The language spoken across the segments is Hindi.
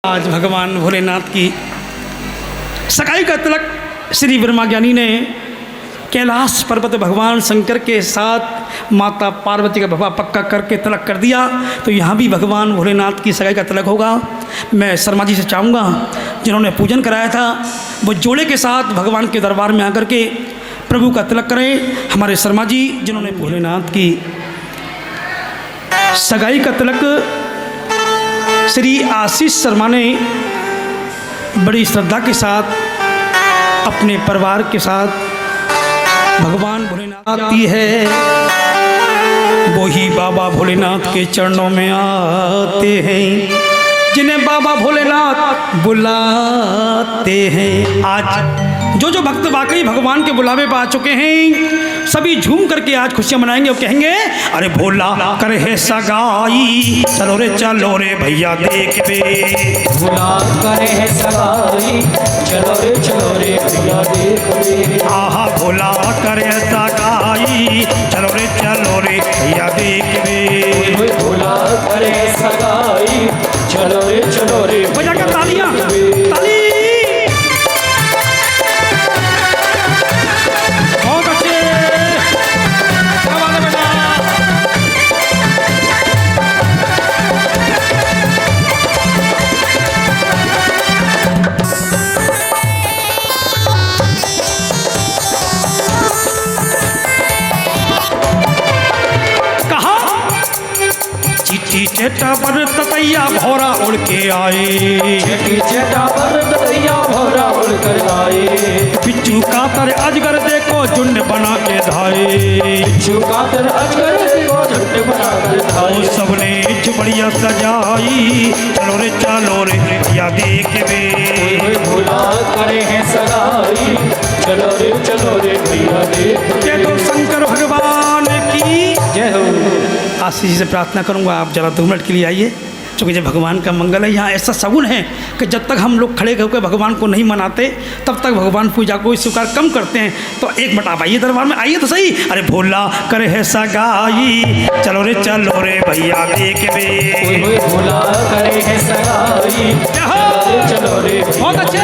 आज भगवान भोलेनाथ की सगाई का तिलक श्री ब्रह्मा ज्ञानी ने कैलाश पर्वत भगवान शंकर के साथ माता पार्वती का भवा पक्का करके तिलक कर दिया। तो यहाँ भी भगवान भोलेनाथ की सगाई का तिलक होगा। मैं शर्मा जी से चाहूँगा जिन्होंने पूजन कराया था वो जोड़े के साथ भगवान के दरबार में आकर के प्रभु का तिलक करें। हमारे शर्मा जी जिन्होंने भोलेनाथ की सगाई का तिलक श्री आशीष शर्मा ने बड़ी श्रद्धा के साथ अपने परिवार के साथ भगवान भोलेनाथ आती है, वो ही बाबा भोलेनाथ के चरणों में आते हैं जिन्हें बाबा भोलेनाथ बुलाते हैं। आज जो जो भक्त वाकई भगवान के बुलावे पर आ चुके हैं सभी झूम करके आज खुशियां मनाएंगे और कहेंगे अरे भोला करे है सगाई चलो रे भैया देख बे। भोला करे है सगाई चलो रे भैया देख बे। आहा भोला करे सगाई चलो रे भैया देख बे। भोला करे सगाई चलो रे बजा के तालियां ताली। बहुत अच्छे क्या बात है बेटा। चिट्ठी चेटा पर ततैया भौरा उड़ के आए। चिट्ठी चेटा पर ततैया भौरा उड़ कर आए। बिच्छू कातर अजगर देखो झुंड बना के धाए। बिच्छू कातर अजगर देखो झुंड बना कर धाए। सबने झुपड़िया सजाई चलो रे भैया देख बे। भोला करे है सगाई चलो रे भैया देख बे। जय तो शंकर भगवान की जय हो। आशीष जी से प्रार्थना करूंगा आप जरा 2 मिनट के लिए आइए क्योंकि जब भगवान का मंगल है। यहाँ ऐसा सगुन है कि जब तक हम लोग खड़े होकर भगवान को नहीं मनाते तब तक भगवान पूजा को स्वीकार कम करते हैं। तो 1 मिनट आप आइए दरबार में आइए तो सही। अरे भोला करे है सगाई चलो रे भैया देख बे। भोला करे है सगाई चलो रे। बहुत अच्छे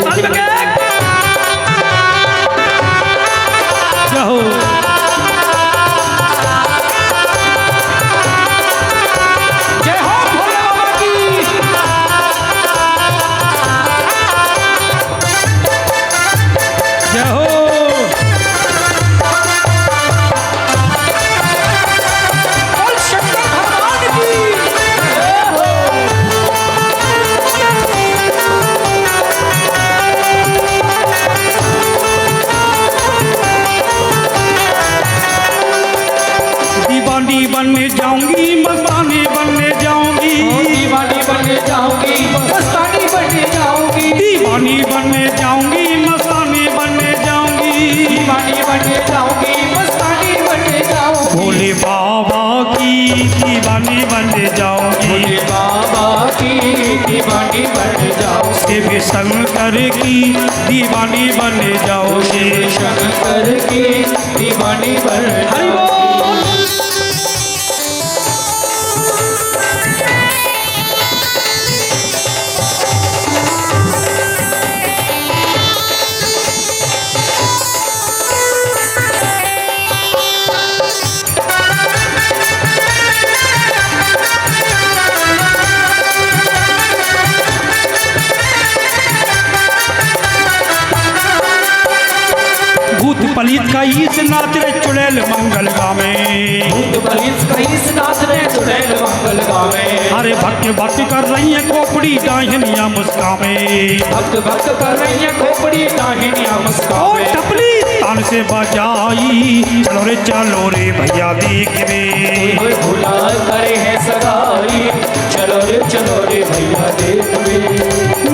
ताली बजा के। जय हो। दीवानी बनने जाऊंगी मस्तानी बनने जाऊंगी। दीवानी बनने जाऊंगी मस्तानी बनने जाऊंगी। दीवानी बनने जाऊंगी मस्तानी बनने जाऊंगी। दीवानी बनने जाऊंगी मस्तानी बनने जाऊंगी। भोले बाबा की दीवानी बनने जाऊंगी। भोले बाबा की दीवानी बनने जाऊंगी। शिव शंकर की दीवानी बनने जाऊंगी। शंकर की दीवानी बनने हरि बोल। भूत पलीत का ईस नाच रे चुड़ैल मंगल गावे। भूत पलीत का ईस नाच रे चुड़ैल मंगल गावे। अरे भक्त भक्त कर रही है खोपड़ी डाहिनिया मुस्कावे। भक्त भक्त कर रही है खोपड़ी डाहिनिया मुस्कावे। टपली तान से बजाई चलो रे भैया देख बे। भोला करे है सगाई चलो रे भैया देख बे।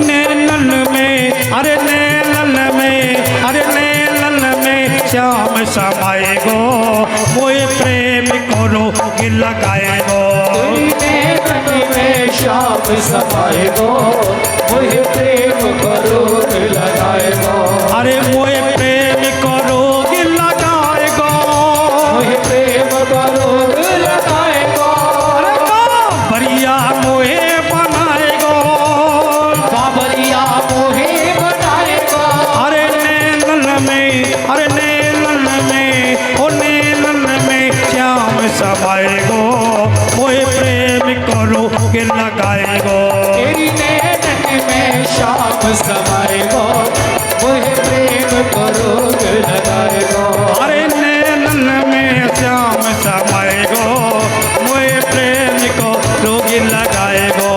नैनन में अरे नैनन में अरे नैनन में श्याम समाए गो मोए प्रेम करो लगाए गो। में श्याम समाए गो मोहे प्रेम करो लगाए गो। अरे मोए प्रेम करो लगाए गो। मोहे प्रेम करो लगाए गो। अरे बढ़िया मोहे बनाए गो। रोग लगाएगो। तेरी नैनन में श्याम समाएगो, मोहे प्रेम को रोग लगाएगो। अरे नैनन में श्याम समाएगो, मोहे प्रेम को रोग लगाएगो।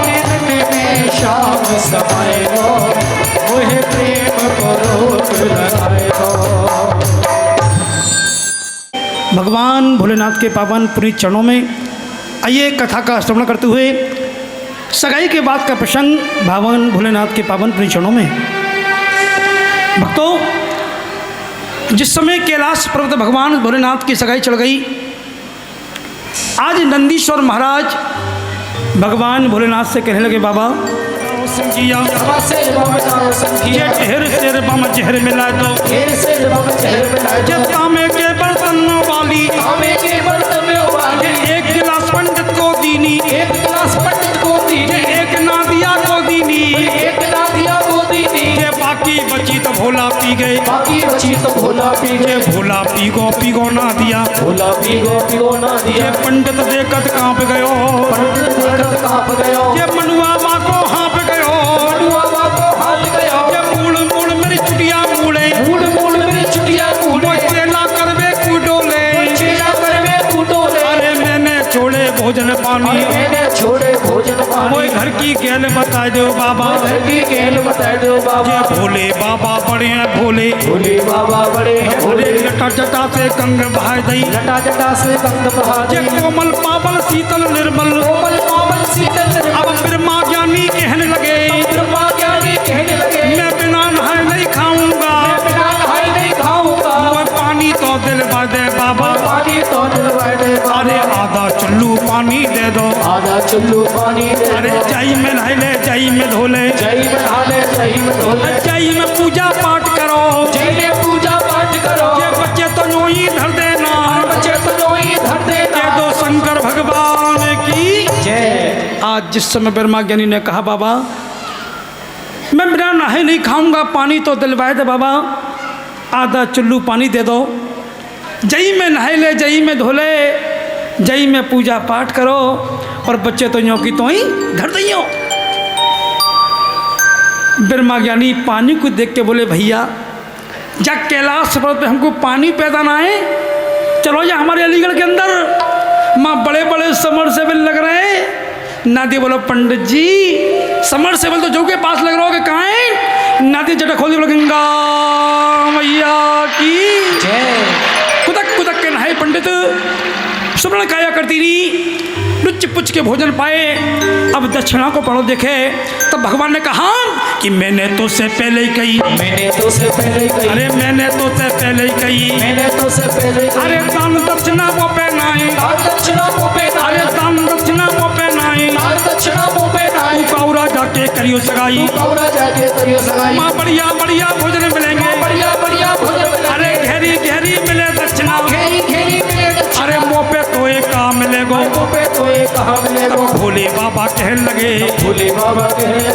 नैनन में श्याम समाएगो, मोहे प्रेम को रोग लगाएगो। भगवान भोलेनाथ के पावन पुनीत चरणों में आइए कथा का श्रवण करते हुए सगाई के बाद का प्रसंग भगवान भोलेनाथ के पावन पुनीत चरणों में। भक्तों, जिस समय कैलाश पर्वत भगवान भोलेनाथ की सगाई चढ़ गई, आज नंदीश्वर महाराज भगवान भोलेनाथ से कहने लगे, बाबा संगिया ये ढेर शेर बम जहर मिला दो, ये तांबे के बर्तन वाली एक गिलास पंडित को दीनी, एक नादिया को दीनी, ये बाकी बची तो भोला पी गए, ये भोला पीगो ना दिया, ये पंडित देखत कांप गयो, ये मनुआ को हाँप गयो, ये मूड़ मूड़ मेरी चुटिया मूड़े, वो चेला करवे कुडोले, अरे मैंने छोड़े भोजन पानी, वो घर की गेल बता दो बाबा, ये भोले बाबा बड़े हैं भोले, भोले लटा जटा से कंग बहाय दई, ये कोमल पावल शीतल निर्मल, अब ब्रह्मा ज्ञानी कहने लगे, मैं बिना नहाए नहीं खाऊंगा, वो पानी तो दिलवा दे बाबा, अरे आधा चुल्लू पानी दे दो, अरे जाई में नहाए ले, जाई में धोले, जाई में पूजा पाठ करो, ये बच्चे तो नो ही धर देना, दे दो शंकर भगवान की जय। आज जिस समय ब्रह्मा ज्ञानी ने कहा, बाबा मैं बिना नहाए नहीं खाऊंगा, पानी तो दिलवाए दे बाबा, आधा चुल्लू पानी दे दो, जई में नहाए ले, जई में धोले, जई में पूजा पाठ करो, और बच्चे तो यूँ की तो ही धर दियो। ब्रह्मा ज्ञानी पानी को देख के बोले, भैया जब कैलाश पर्वत पे हमको पानी पैदा ना है, चलो या हमारे अलीगढ़ के अंदर माँ बड़े बड़े समरसेबल लग रहे हैं। नादी बोलो, पंडित जी समरसेबल तो जो के पास लग रहा हो, कहाँ है? नादी जटा खोल दी, बोलो गंगा मैया की जय। कुदक कुदक के नहाए पंडित, सुमरण काया करती नहीं, लुच्च पुच्च के भोजन पाए। अब दक्षिणा को पढ़ो देखे, तब भगवान ने कहा कि मैंने तो से पहले ही कही, अरे मैंने तो से पहले ही कही, अरे दान दक्षिणा वो पे नहीं, अरे दान दक्षिणा वो पे नहीं, तू कौरा जाके करियो सगाई, माँ बढ़िया बढ़िया भोजन मिलेंगे, अरे घेरी घेरी मिले दक्षिणा, अरे मुँह पे तो एक काम मिलेगो, भोले बाबा कहने लगे,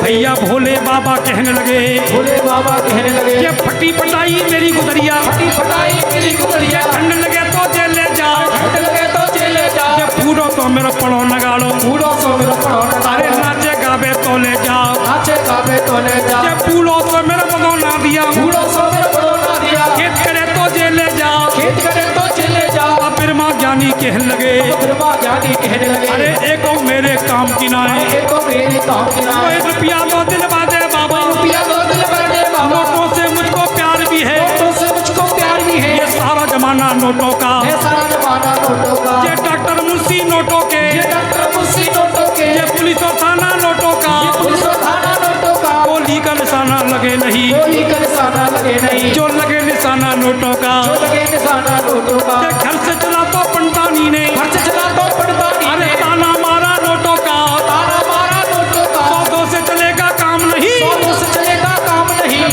भैया भोले बाबा कहने लगे, ये फटी पटाई मेरी गुदरिया, ठंड लगे तो जेल ले जाओ, ये पूरो तो मेरा पड़ो नगाड़ो, अरे नाचे गावे तो ले जाओ, ये पूरो तो मेरा पड़ो ना दिया, खेत करे तो जेल ले जाओ, ब्रह्मा ज्ञानी कहने लगे, अरे एको मेरे काम की ना है, एक रुपया तो दिलवा दे बाबा, नोटों से मुझको प्यार भी है, ये सारा जमाना नोटों का, ये डॉक्टर मुंशी नोटों के, ये पुलिस और थाना नोटों का, गोली का निशाना लगे नहीं, जो लगे निशाना नोटों का, घर से चला तो पंडानी ने, अरे ताना मारा नोटों का, सौ से चलेगा काम नहीं,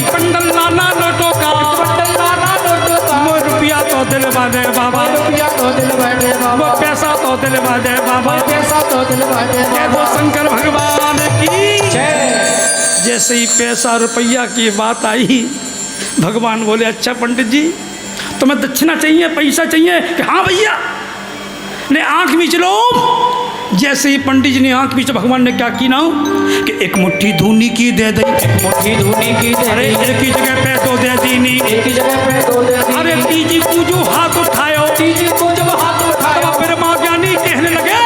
पंडल लाना नोटों का, वो रुपया तो दिलवा दे बाबा, वो पैसा तो दिलवा दे बाबा, जय हो शंकर भगवान की जय। जैसे ही पैसा रुपया की बात आई, भगवान बोले, अच्छा पंडित जी तुम्हें दक्षिणा चाहिए, पैसा चाहिए? कि हाँ भैया। ने आँख मीच लो, जैसे ही पंडित जी ने आंख बीच भगवान ने क्या की ना कि एक मुट्ठी धूनी की दे दी, मुट्ठी धूनी की दे अरे दी, एक ही जगह पे दो दे दी नी, एक ही जगह पे दो दे दी। अरे तीजी को जो हाथ उठायो, तीजी को जब हाथ उठाया, फिर माँ ज्ञानी कहने लगे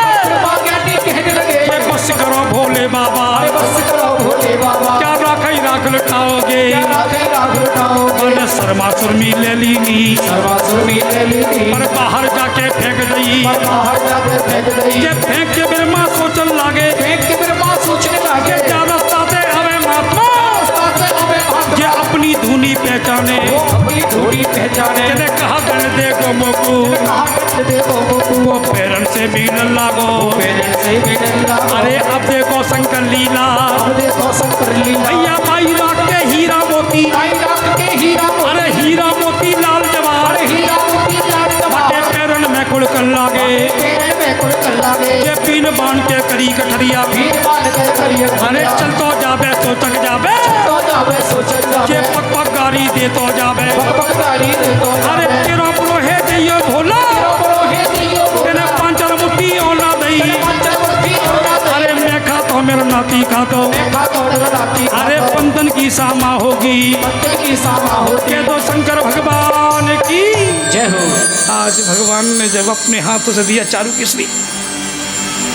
माँ ज्ञानी कहने लगे, ये बस करो भोले बाबा, अरे बस करो भोले बाबा, क्या राख ही राख लुटाओगे, क्या राखे राख लुटाओगे। मैंने शर्मासुर में ले ली नी, सर्वासुर में ले ली थी, पर बाहर जाके फेंक दी, पर बाहर जाके फेंक दी। ये फेंक के मेरे माँ सोचन लागे फेंक के मेरे माँ सोचने लगे, क्या रास्ता से अबे महात्मा, रास्ता से अबे भाग ये अपनी धुनी पहचाने, वो अपनी धूड़ी पहचाने। मैंने कहा गण देखो मोकू, कहा गण देखो मोकू, वो पैरन से मिलन लागो, पहले से भी डंडा। अरे अब देखो शंकर लीला, अब देखो शंकर लीला, भैया भाई रात के हीरा मोती, आई रात के हीरा मोती, अरे हीरा मोती लाल जवाहर, अरे हीरा मोती लाल बटे जवाहर, पैरन में कुड़कन लागे, तेरे में कुड़कन लागे, ये पीन बांध के करी कठरिया, भीड़ बांध के करिए अरे चल तो जाबे तो तक जाबे, तो जावे सोचन ये जावे, पक पक गाड़ी दे तो जाबे, बकबकदारी दे तो अरे जावे। तेरा प्रो है जइयो भोला, बोलो हे दियो बोलो, तेने पांचल मुट्ठी ओला दई, पंचल मुट्ठी ओला दे, अरे मैं खाता मेरा नाती खाता, देखा तो राती, अरे पंदन की सामा होगी, पत्ते की सामा होती। के तो शंकर भगवान की। जय हो। आज भगवान ने जब अपने हाथों से दिया चारू किसली,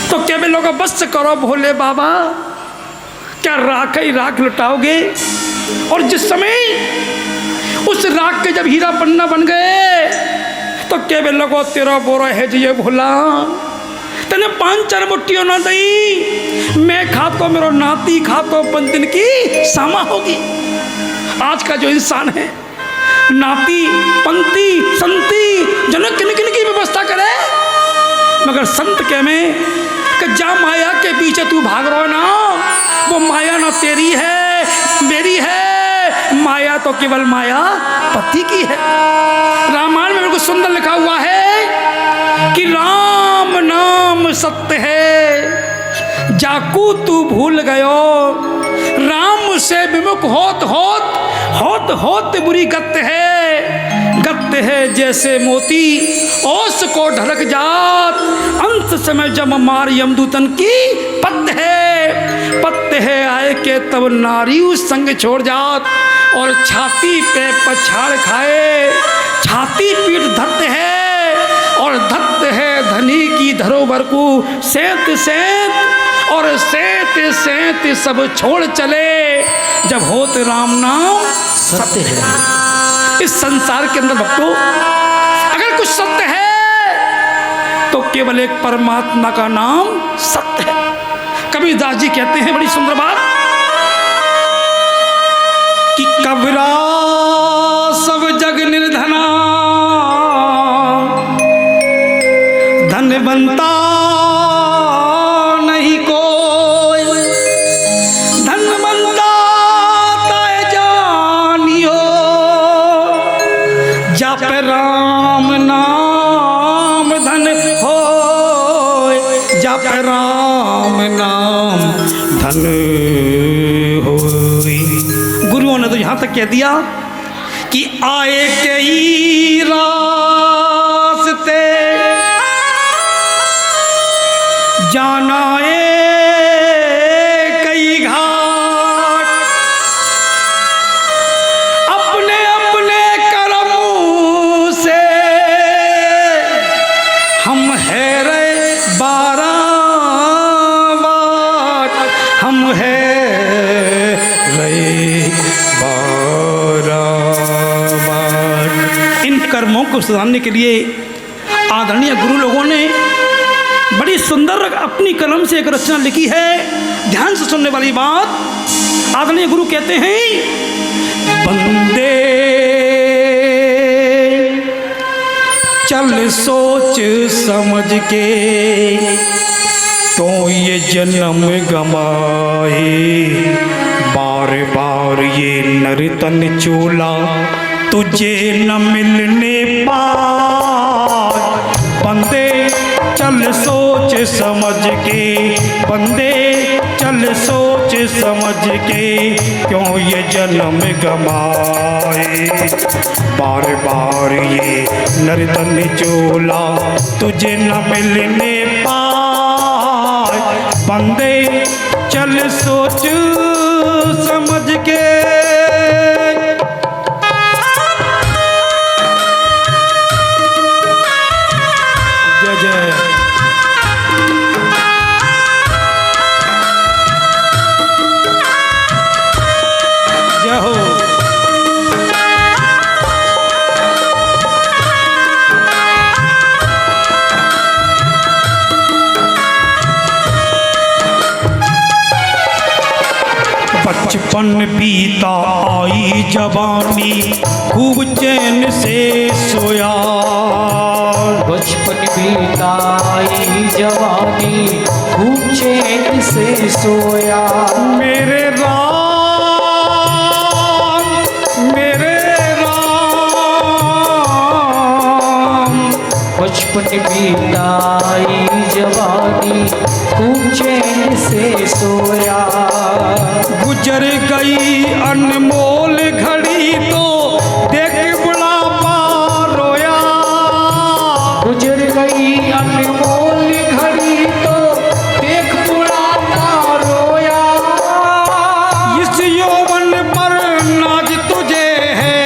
तो क्या वे लोग बस करो भोले बाबा, क्या राख ही राख लुटाओगे। और जिस समय उस राख के जब हीरा पन्ना बन गए, तो क्या वे लोगों तेरा बोरा है जी भोला, तेने 5-4 मुट्ठियों ना दई, मैं खातो मेरा नाती खातो पंदिन की सामा होगी। आज का जो इंसान है नाती पंक्ति संति जनक किन किन की व्यवस्था करे, मगर संत के में कि जा माया के पीछे तू भाग रहा है ना, वो माया ना तेरी है मेरी है, माया तो केवल माया पति की है। रामायण में बिल्कुल सुंदर लिखा हुआ है कि राम नाम सत्य है, जाकू तू भूल गयो, राम से विमुख होत बुरी गत्य है जैसे मोती ओस को ढलक जात, अंत समय जब मार यमदूतन की पत्त है आए के तब नारी उस संग छोड़ जात, और छाती पे पछाड़ खाए छाती पीठ धत्त है, और धत्त है धनी की धरोहर को सेत और सेत सब छोड़ चले, जब होत राम नाम सत्य है। इस संसार के अंदर भक्तों अगर कुछ सत्य है तो केवल एक परमात्मा का नाम सत्य है। कबीरदास जी कहते हैं बड़ी सुंदर बात कि कबीरा सब जग निर्धना, धनवंता नहीं कोई, धनवंता तय जानियो, जप राम नाम धन होय, जप राम नाम धन होय। गुरुओं ने तो यहाँ तक कह दिया कि आए कई रास्ते जाना कई घाट, अपने अपने कर्म से हम है रे 12 बाट, हम है रे 12 बाट। इन कर्मों को सुधारने के लिए आदरणीय गुरु लोगों ने बड़ी सुंदर अपनी कलम से एक रचना लिखी है। ध्यान से सुनने वाली बात, आदरणीय गुरु कहते हैं बंदे चल सोच समझ के तो ये जन्म गमाए, बार बार ये नर्तन चोला तुझे न मिलने पाए। बंदे चल सोच समझ के, बंदे चल सोच समझ के क्यों ये जन्म गमाए, बार बार ये नर्तन चोला तुझे न मिलने पाए। बंदे चल सोच समझ के। जय जय। जय हो। बचपन बीता आई जवानी खूब चैन से सोया। बचपन बीता आई जवानी खूब चैन से सोया। मेरे राम मेरे राम। बचपन बीता आई जवानी खूब चैन से सोया। गुजर गई अनमोल घड़ी तो देख बुढ़ापा रोया। गुजर गई अनमोल घड़ी तो देख बुढ़ापा रोया। इस यौवन पर नाज तुझे है,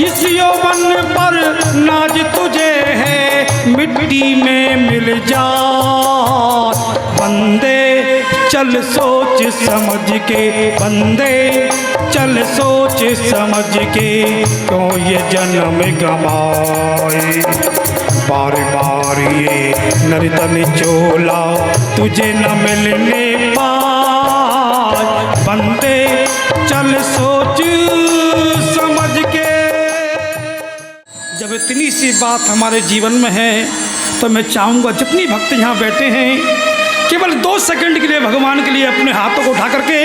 इस यौवन पर नाज तुझे है, मिट्टी में मिल जा। बंदे चल सोच समझ के, बंदे चल सोच समझ के, क्यों ये जन्म गमाए। बार बार ये नर्तन चोला तुझे न मिलने पाए। बंदे चल सोच समझ के। जब इतनी सी बात हमारे जीवन में है तो मैं चाहूँगा जितनी भक्त यहाँ बैठे हैं केवल 2 सेकंड के लिए भगवान के लिए अपने हाथों को उठा करके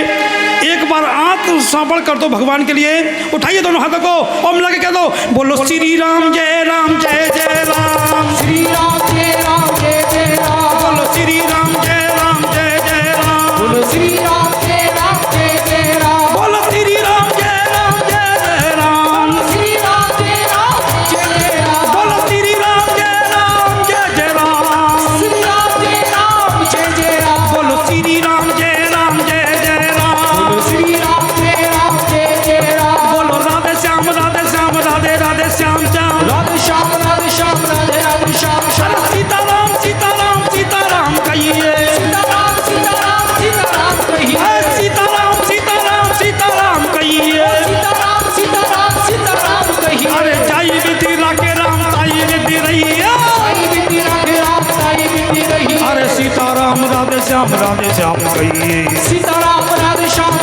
एक बार आंख सांपड़ कर दो भगवान के लिए। उठाइए दोनों हाथों को और मिला के कह दो, बोलो श्री राम जय राम जय जय राम। श्री राम जय राम जय जय राम। बोलो श्री राम जय राम जय जय राम। बोलो श्री राम जय राम जय जय राम। बोलो श्री राम जय राम जय जय राम। श्री राम जय राम जय जय राम। बोलो श्री राम जय राम जय जय राम। श्री राम जय राम जय जय राम। बोलो श्री राम जय राम जय जय राम। बोलो श्री राम जय राम जय जय राम। बोलो राधे श्याम राधे राधे श्याम श्याम। राधे श्याम राधे श्याम राधे राधे श्याम श्याम। अरे सीताराम सीताराम सीताराम कहिए। सीताराम सीताराम सीताराम कहिए। सीताराम सीताराम सीताराम कहिए। सीताराम सीताराम सीताराम कहिए। अरे जाई विधि राखे राम साई विधि रहिए। साई विधि राखे राम साई विधि रहिए। अरे सीताराम राधे श्याम कहिए। सीताराम राधे श्याम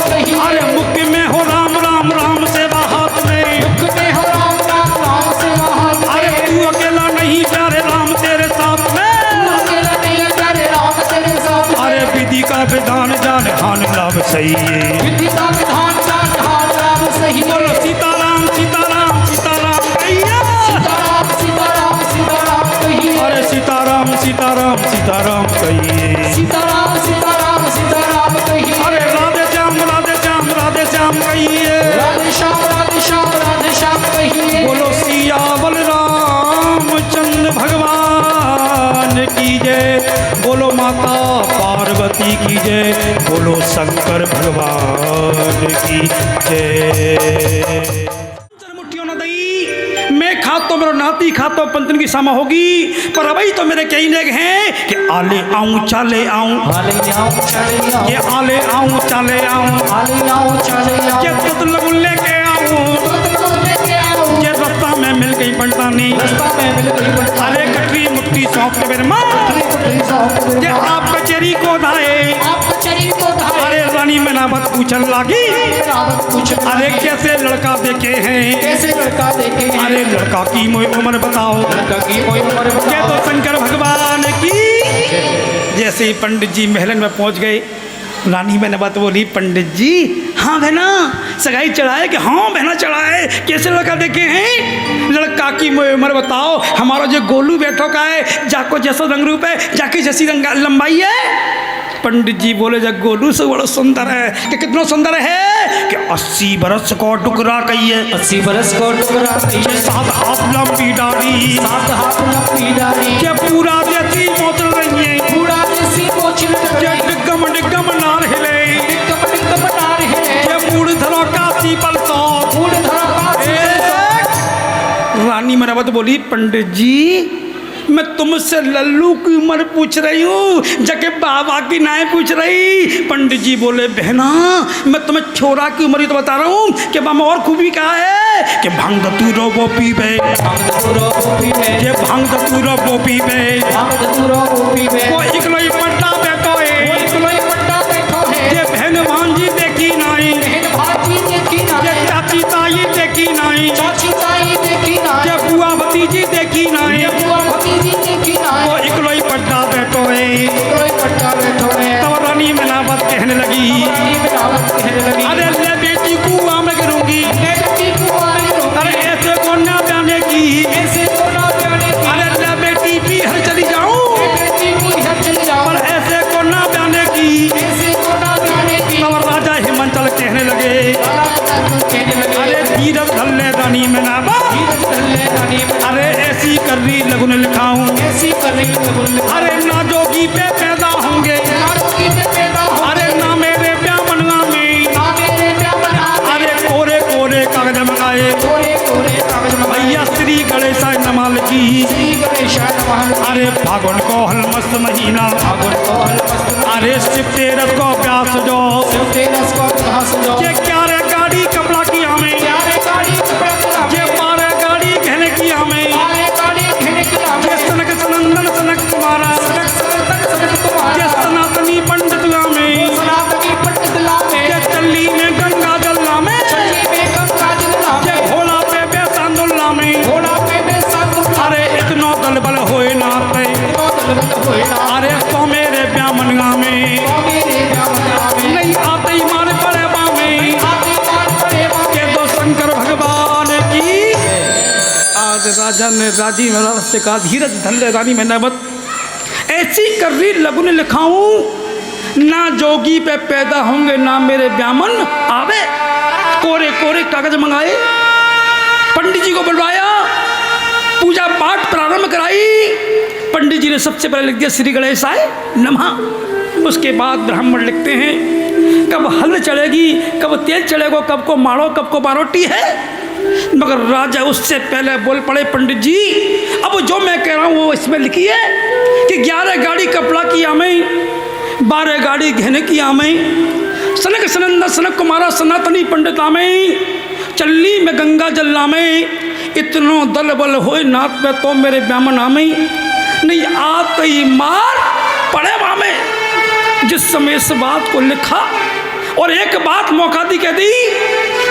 कहिए। अरे मुख में हो राम राम राम सेवा हाथ में। मुख में हो राम राम राम सेवा हाथ में। अरे तू अकेला नहीं प्यारे राम तेरे साथ में। अकेला नहीं प्यारे राम तेरे साथ। अरे विधि का विधान जान हान लाभ सही है। विधि का विधान जान हान लाभ सही। बोलो सीताराम सीताराम सीताराम कहिए। सीताराम सीताराम सीताराम कहिए। अरे सीताराम सीताराम सीताराम कहिए। सीताराम सीताराम सीताराम कहिए। अरे राधे श्याम कहिए। राधे श्याम कहिए। बोलो सियावल रामचंद्र भगवान की जय। बोलो माता पार्वती की जय। बोलो शंकर भगवान की जय। मुट्ठियों न दई मैं खातो मेरो नाती खातो पंतन की सामा होगी। पर अभी तो मेरे कई लेग हैं कि आले आऊं चाले आऊं। हाले आऊं चले आऊं। ये आले आऊं चाले आऊं। हाले आऊं चले आऊं। ये तुत लगुन लेके आऊं। लेके आऊं। ये रास्ता में मिल गई पंटानी। रास्ता में मिल गई बंटा। अरे कटरी मुट्ठी सौंप के मेरे माँ। ये आप कचेरी को धाए। आप कचरी को धाए। अरे रानी मैनावत पूछन लागी। रावत पूछ। अरे कैसे लड़का देखे हैं। कैसे लड़का देखे हैं। अरे लड़का की मोई उम्र बताओ। लड़का की मोई उम्र क्या बताओ। तो शंकर भगवान की। जैसे ही पंडित जी महलन में पहुंच गए रानी मैनावत बोली, पंडित जी हाँ बहना सगाई चढ़ाए कि हाँ बहना चढ़ाए। कैसे लड़का देखे हैं। लड़का की उम्र बताओ। हमारा जो गोलू बैठो का है जाको जैसा रंग रूप है जाके जैसी लंबाई है। पंडित जी बोले जब गोलू से बड़ा सुंदर है कि कितना सुंदर है कि 80 बरस को टुकड़ा कहिए। 80 बरस को टुकड़ा कहिए। 7 हाथ लंबी दाढ़ी। 7 हाथ लंबी दाढ़ी। के पूरा देसी मोचल रही है। पूरा देसी मोचल के निगम नार हिले निगम निगम नार हिले ये मूढ़धरों का पीपल तो मूढ़धरों का पीपल तो। रानी मरावत बोली पंडित जी मैं तुमसे लल्लू की उम्र पूछ रही हूँ जबकि बाबा की नाय पूछ रही। पंडित जी बोले बहना मैं तुम्हें छोरा की उम्र ही तो बता रहा हूँ कि बाबा और खूबी कहा है कि भांग धतूरो वो पीबे ये भांग धतूरो वो पीबे वो इकलोई पट्टा बैठो है ये बहन भांजी देखी नाई ये चाची ताई देखी नाई ये बुआ भतीजी देखी नाई वो इकलोई पट्टा बैठो है। तब रानी मनावत कहने लगी अरे ले बेटी को आम करूंगी अरे ऐसे को ना जाने की अरे ले बेटी भी हर चली जाऊं पर ऐसे को ना जाने की। तब राजा हिमाचल कहने लगे अरे धीरज धल्ले रानी मनावत अरे ऐसी कर रही लगुन लिखाऊं अरे ना जोगी पे पैदा होंगे अरे ना मेरे ब्यामनवा में अरे कोरे कोरे कागज मंगाए भैया श्री गणेश नमाल की अरे फागुन को हलमस्त महीना अरे शिव तेरस को प्यास जो ये क्या रे गाड़ी कपड़ा की हमें ये मारे गाड़ी कहने की हमें ये सनक सनंदन सनक तुम्हारा ये सनातनी पंडित में ये चल्ली में गंगा जल्ला में ये घोड़ा पे बेसांदुल्ला में अरे इतनो दल बल होए नाते अरे तो मेरे ब्यामनगा में नहीं आते ही मारे पड़े बामे के दो शंकर भगवान की। आज राजा ने राजी महाराज से कहा धीरज धल्ले रानी में नबत ऐसी कर रही लगुन लिखाऊं ना जोगी पे पैदा होंगे ना मेरे ब्यामन आवे। कोरे कोरे कागज मंगाए पंडित जी को बुलवाया पूजा पाठ प्रारंभ कराई। पंडित जी ने सबसे पहले लिख दिया श्री गणेशाय नमः। उसके बाद ब्राह्मण लिखते हैं कब हल चढ़ेगी कब तेल चढ़ेगा कब को मारो कब को बारोटी है। मगर राजा उससे पहले बोल पड़े पंडित जी अब जो मैं कह रहा हूँ वो इसमें लिखिए कि 11 गाड़ी कपड़ा की आमई 12 गाड़ी गहने की आमई सनक सनंदा सनक कुमारा सनातनी पंडित आमई चल्ली में गंगा जल्ला में इतनो दल बल होए नाथ में तो मेरे ब्राह्मण आमई नहीं आते ही मार पड़े मामे। जिस समय इस बात को लिखा और एक बात मौका दी कह दी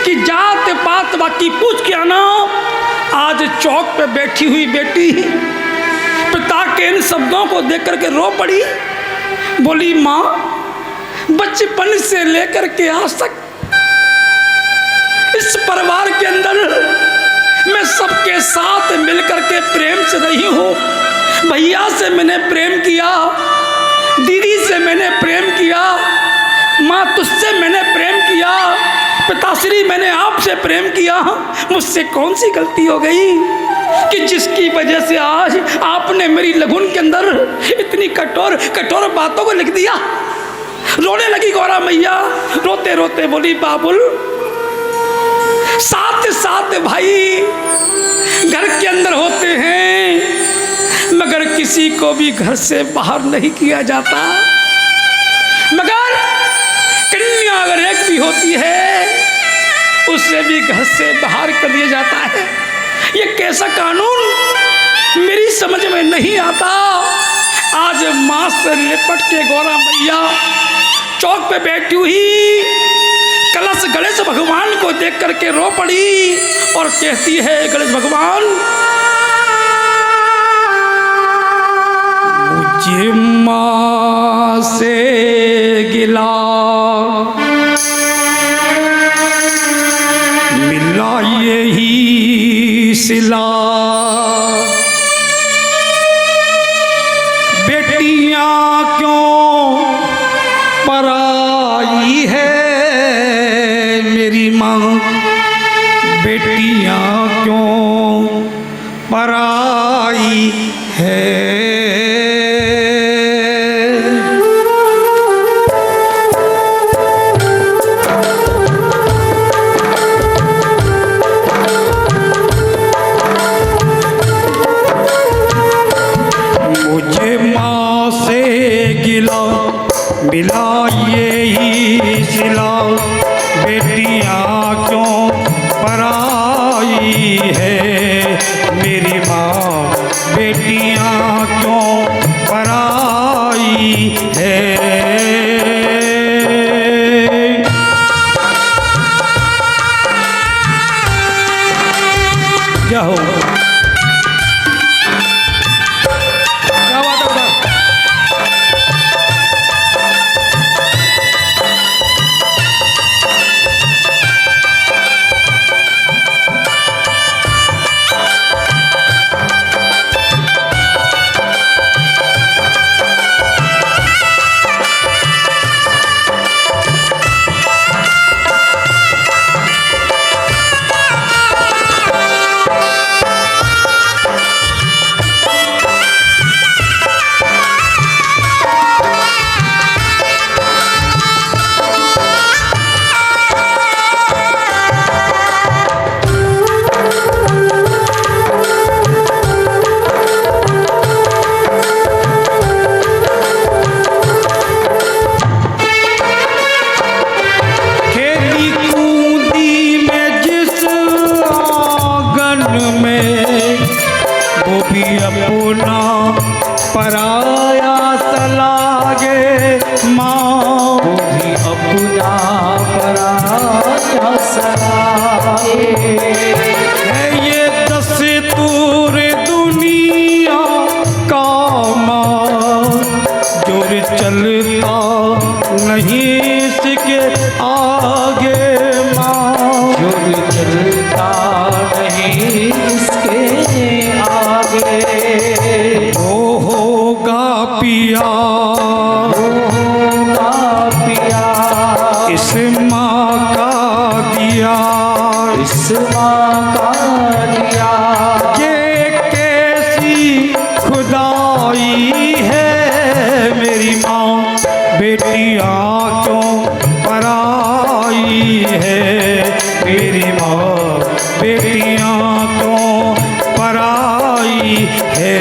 कि जात पात बाकी पूछ के आना। आज चौक पे बैठी हुई बेटी पिता के इन शब्दों को देख करके रो पड़ी। बोली माँ बचपन से लेकर के आज तक इस परिवार के अंदर मैं सबके साथ मिलकर के प्रेम से रही हूँ। भैया से मैंने प्रेम किया दीदी से मैंने प्रेम किया माँ तुझसे मैंने प्रेम किया पिताश्री मैंने आपसे प्रेम किया। मुझसे कौन सी गलती हो गई कि जिसकी वजह से आज आपने मेरी लगुन के अंदर इतनी कठोर कठोर बातों को लिख दिया। रोने लगी गौरा मैया रोते रोते बोली बाबुल साथ साथ भाई घर के अंदर होते हैं मगर किसी को भी घर से बाहर नहीं किया जाता। मगर कन्या अगर एक भी होती है उसे भी घर से बाहर कर दिया जाता है। ये कैसा कानून मेरी समझ में नहीं आता। आज माँ से लिपट के गौरा मैया चौक पे बैठी हुई कलश गणेश भगवान को देख करके रो पड़ी और कहती है गणेश भगवान मुझे माँ से गिला मिला यही सिला बेटियां क्यों पराई है मेरी माँ बेटियां क्यों पराई है। खिला बेटियां क्यों पराई है मेरी माँ बेटियां क्यों पराई है। क्या हो क्या बात है बता? अपना पराया सलागे माँ भी अपना पराया सलागे। है ये दस्तूर दुनिया का माँ जोर चलता नहीं इसके आगे माँ जोर चलता नहीं इसके आगे। वो होगा पिया इस माँ का दिया इस माँ का दिया। ये कैसी खुदाई है मेरी माँ बेटियां क्यों पराई है मेरी माँ बेटियां क्यों पराई है।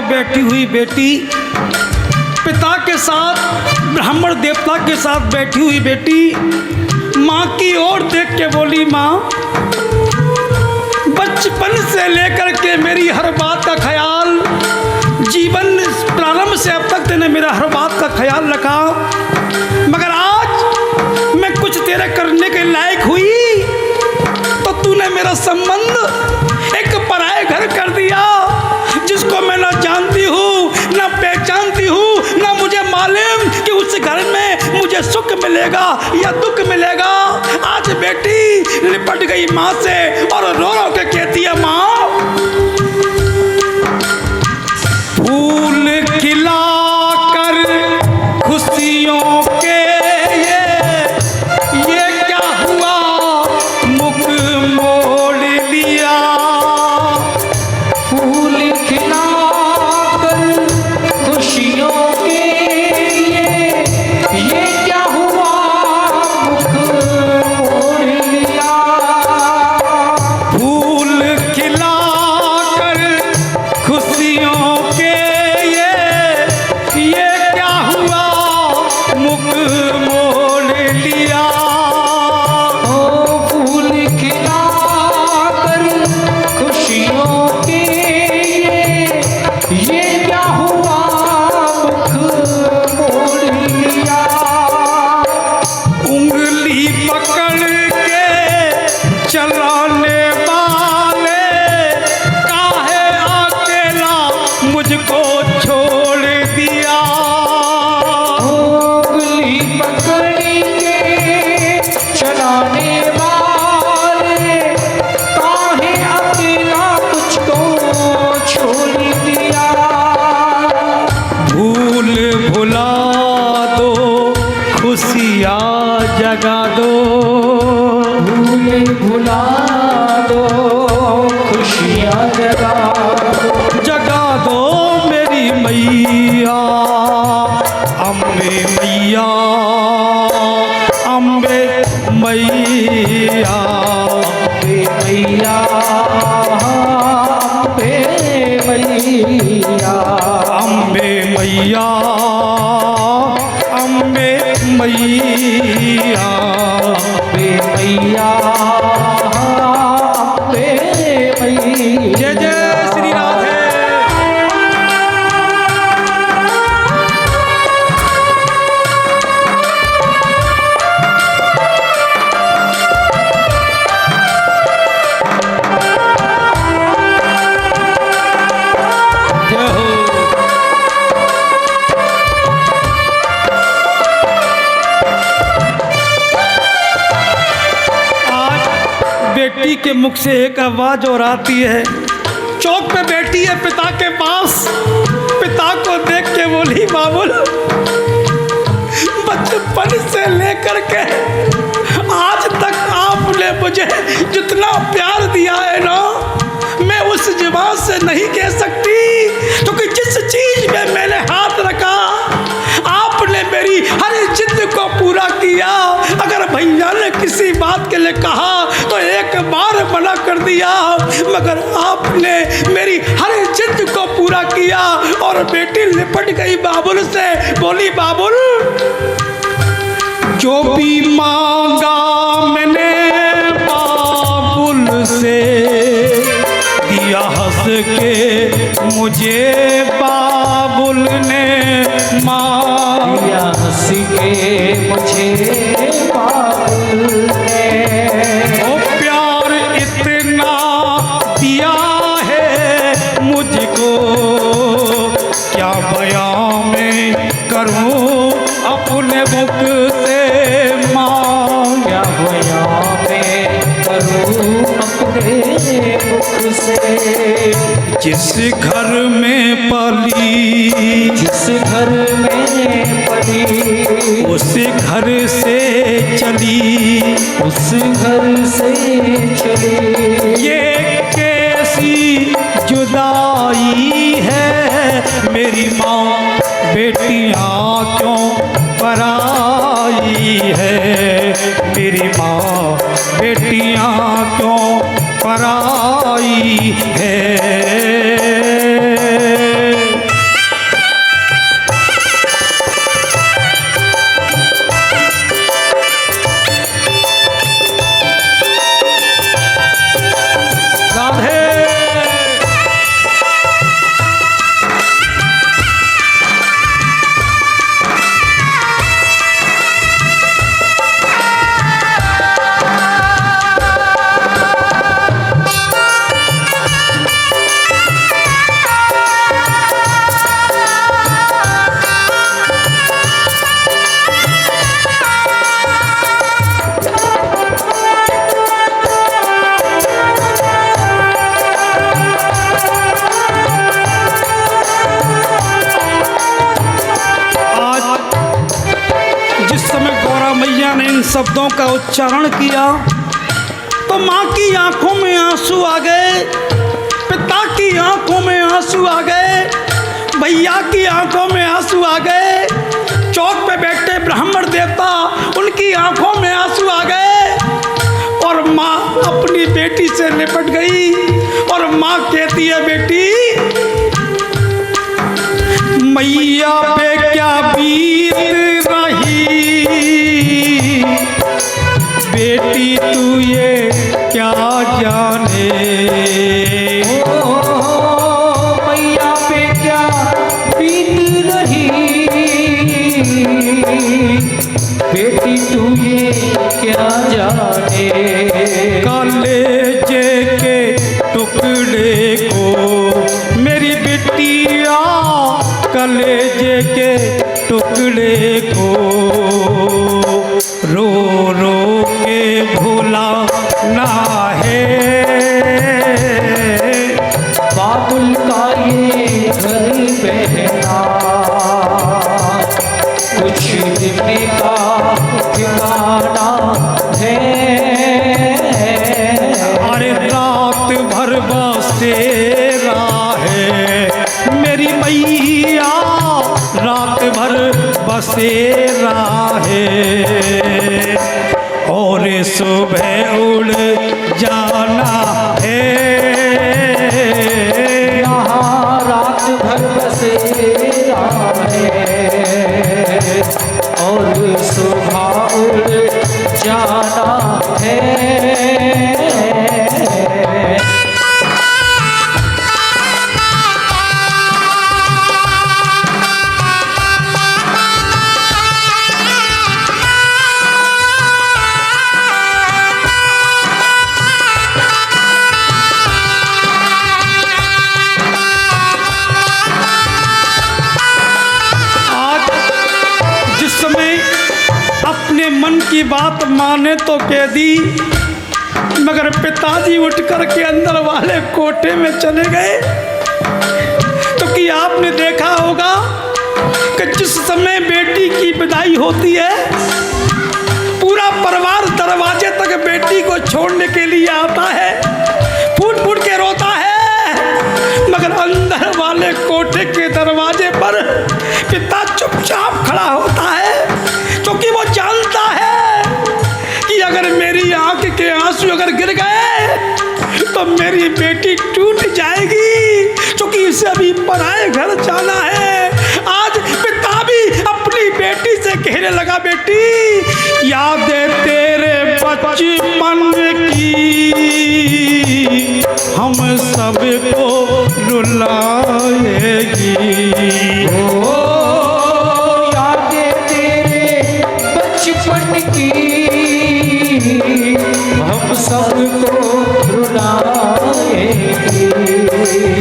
बैठी हुई बेटी पिता के साथ ब्राह्मण देवता के साथ बैठी हुई बेटी माँ की ओर देख के बोली, माँ बचपन से लेकर के मेरी हर बात का ख्याल, जीवन प्रारंभ से अब तक तूने मेरा हर बात का ख्याल रखा, मगर आज मैं कुछ तेरे करने के लायक हुई तो तूने मेरा संबंध एक पराये घर कर दिया, जिसको मैं ना जानती हूँ ना पहचानती हूँ, ना मुझे मालूम कि उस घर में मुझे सुख मिलेगा या दुख मिलेगा। आज बेटी लिपट गई माँ से और रो रो के कहती है, माँ फूल खिला कर खुशियों के ये क्या हुआ मुख मोड़ लिया। फूल खिला कर खुशियों के ये क्या हुआ मुख मोड़ लिया। फूल खिला अग्नि के चलाने वाले, काहे अकेला तुझको छोड़ दिया। भूल भुला दो, खुशियाँ जगा दो, भूल भुला दो, खुशियाँ जगा दो, जगा दो मेरी मैया, अम्बे मैया, अम्बे मैया, अम्बे मैया, अम्बे मैया, अम्बे मैया, अम्बे मैया, अम्बे मैया, अम्बे मैया। जय जय श्री राधे। जय हो। बेटी के मुख से एक आवाज और आती है। चौक पे बैठी है पिता के पास, पिता को देख के बोली, बाबुल बचपन से लेकर के आज तक आपने मुझे जितना प्यार दिया है ना, मैं उस जुबान से नहीं कह सकती, क्योंकि जिस चीज में मैंने हाथ रखा आपने मेरी हर जिद को पूरा किया। अगर भैया ने किसी बात के लिए कहा तो एक बार मना कर दिया, मगर आपने मेरी हर जिद को पूरा किया। और बेटी लिपट गई बाबुल से, बोली, बाबुल जो भी मांगा मैंने बाबुल से, दिया हंस के मुझे बाबुल ने दिया हंस के मुझे बाबुल ने। ओ प्यार इतना दिया है मुझको, क्या बयां में करूं अपने मुख से मांग, क्या बयां में करूं अपने मुख से। जिस घर में पली, जिस घर में पली, उस घर से चली, उस घर से चली। ये कैसी जुदाई है मेरी माँ, बेटियाँ क्यों पराई है मेरी माँ, बेटियाँ क्यों पराई है। शब्दों का उच्चारण किया तो माँ की आंखों में आंसू आ गए, पिता की आंखों में आंसू आ गए, भैया की आंखों में आंसू आ गए, चौक पे बैठे ब्राह्मण देवता उनकी आंखों में आंसू आ गए। और माँ अपनी बेटी से निपट गई और माँ कहती है, बेटी मैया पे क्या बीत रही, बेटी तू ये क्या जाने। मैया पे क्या बीत रही, बेटी तू ये क्या जाने। कलेजे के टुकड़े को मेरी बिटिया, कलेजे के टुकड़े को सुबह उड़ जाना है, यहाँ रात भर बसेरा है और सुबह उड़ जाना है। अपने मन की बात माने तो कह दी, मगर पिताजी उठ कर के अंदर वाले कोठे में चले गए। तो कि आपने देखा होगा कि जिस समय बेटी की विदाई होती है पूरा परिवार दरवाजे तक बेटी को छोड़ने के लिए आता है, फूट फूट के रोता है, मगर अंदर वाले कोठे के दरवाजे पर पिता चुपचाप खड़ा होता है, क्योंकि वो जानता है कि अगर मेरी आंख के आंसू अगर गिर गए तो मेरी बेटी टूट जाएगी, क्योंकि इसे अभी पराए घर जाना है। आज पिता भी अपनी बेटी से कहने लगा, बेटी यादें तेरे बचपन की हम सबको रुलाएगी, हम सबको रुलाएगी।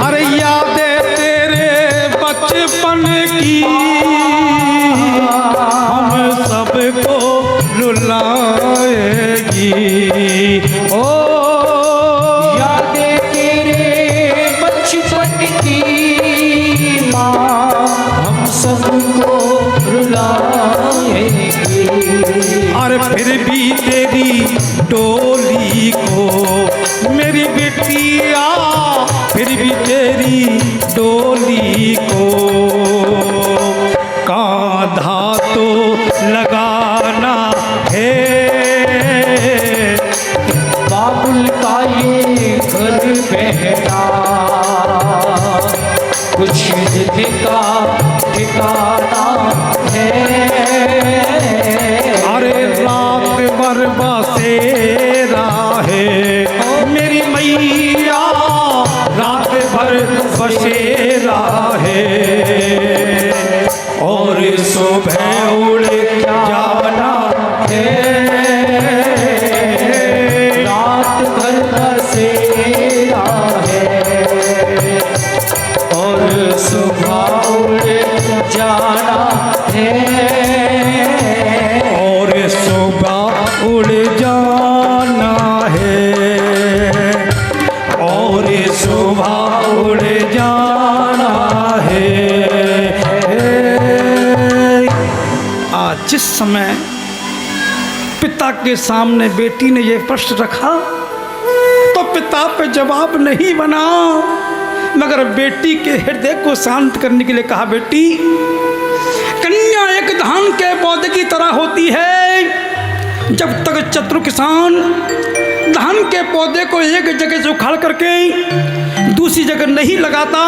अरे यादें तेरे बचपन की हम सबको रुलाएगी, ओ यादें तेरे बचपन की माँ हम सबको रुलाएगी। और फिर भी तेरी डोली को मेरी बेटिया, फिर भी तेरी डोली को कांधा तो लगाना है, बाबुल का ये घर बहना कुछ दिन का ठिकाना है। अरे रात भर बसेरा है मेरी मैया, रात भर बसेरा है और सुबह उड़ जाना है, रात भर बसेरा है और सुबह उड़ जाना है, और सुबह उड़ जाना है, और सुबह उड़ जाना है। आज जिस समय पिता के सामने बेटी ने यह प्रश्न रखा तो पिता पे जवाब नहीं बना, मगर बेटी के हृदय को शांत करने के लिए कहा, बेटी कन्या एक धान के पौधे की तरह होती है, जब तक चतुर किसान धान के पौधे को एक जगह से उखाड़ करके दूसरी जगह नहीं लगाता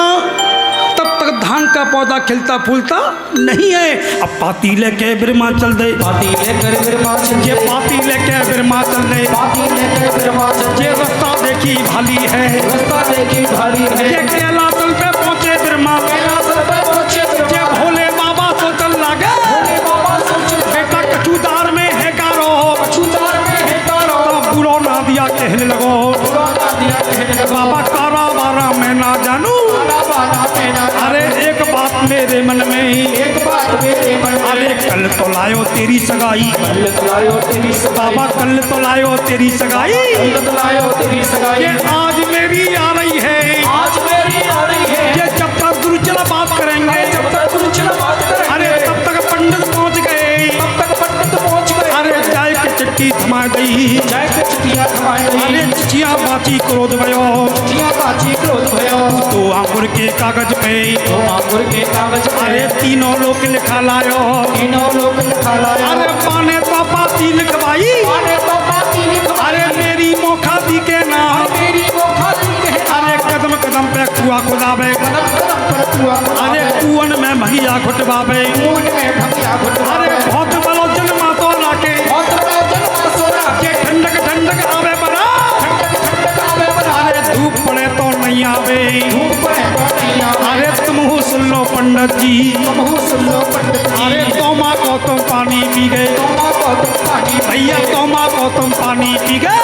तब तक धान का पौधा खिलता फूलता नहीं है। अब पाती लेके बिरमा चल दे, पाती लेकर बिरमा चल ये पाती लेके बिरमा चल दे, पाती लेकर बिरमा चल ये रास्ता देखी भाली है, रास्ता देखी भारी है, ये केला तल पे पहुंचे बिरमा, केला तल पे पहुंचे ये भोले बाबा तो चल लागे, भोले बाबा सोच बेटा कचूदार में है कारो, कचूदार में है कारो, बुरो ना दिया कहने लगो, बुरा ना दिया कहने लगो, बाबा कारा बारा मैं ना जानू, बाला बाला में ना अरे एक बात मेरे मन में, एक बात मेरे मन में, अरे कल तो लायो तेरी सगाई, कल तो लायो तेरी सगाई, बाबा कल तो लायो तेरी सगाई, कल तो लायो तेरी सगाई, ये आज मेरी आ रही है, आज मेरी आ रही है, ये जब तक गुरुचला बात करेंगे, जब तक गुरुचला बात करेंगे, अरे तब तक पंडित पहुंच गए, तब तक पंडित पहुंच गए, अरे चाय की चिट्ठी थमा गई, जय के चिट्ठियां थमाई गई, अरे चिट्ठियां बाची क्रोध भयो, चिट्ठियां बाची क्रोध भयो, तो आंगुर के कागज पे, तो आंगुर के कागज पे, अरे तीनों लोग लिखा लायो, तीनों लोग लिखा लाया, अरे पाने तो पाती लिखवाई, पाने तो पाती दी लिखवाई, अरे मेरी मोखा दी के नाम, मेरी मोखा दी के नाम, अरे कदम कदम पे कुआ खुदावे, कदम कदम पर कुआ खुदावे, अरे कुअन में भगिया खुटवावे, कुएं में भगिया खुटवावे, अरे बहुत बलो जन्मा तो लाके बहुत बड़ा जन्मा सोना के, ठंडक ठंडक आवे बना, ठंडक आवे बना, अरे धूप पड़े तो नहीं आवे, धूप पड़े तो नहीं आवे, अरे तुम हो सुन लो पंडित जी, तुम सुन लो पंडित जी, अरे तोमा को तुम पानी पी गए, तोमा को तुम पानी भैया तोमा को तुम पानी पी गए,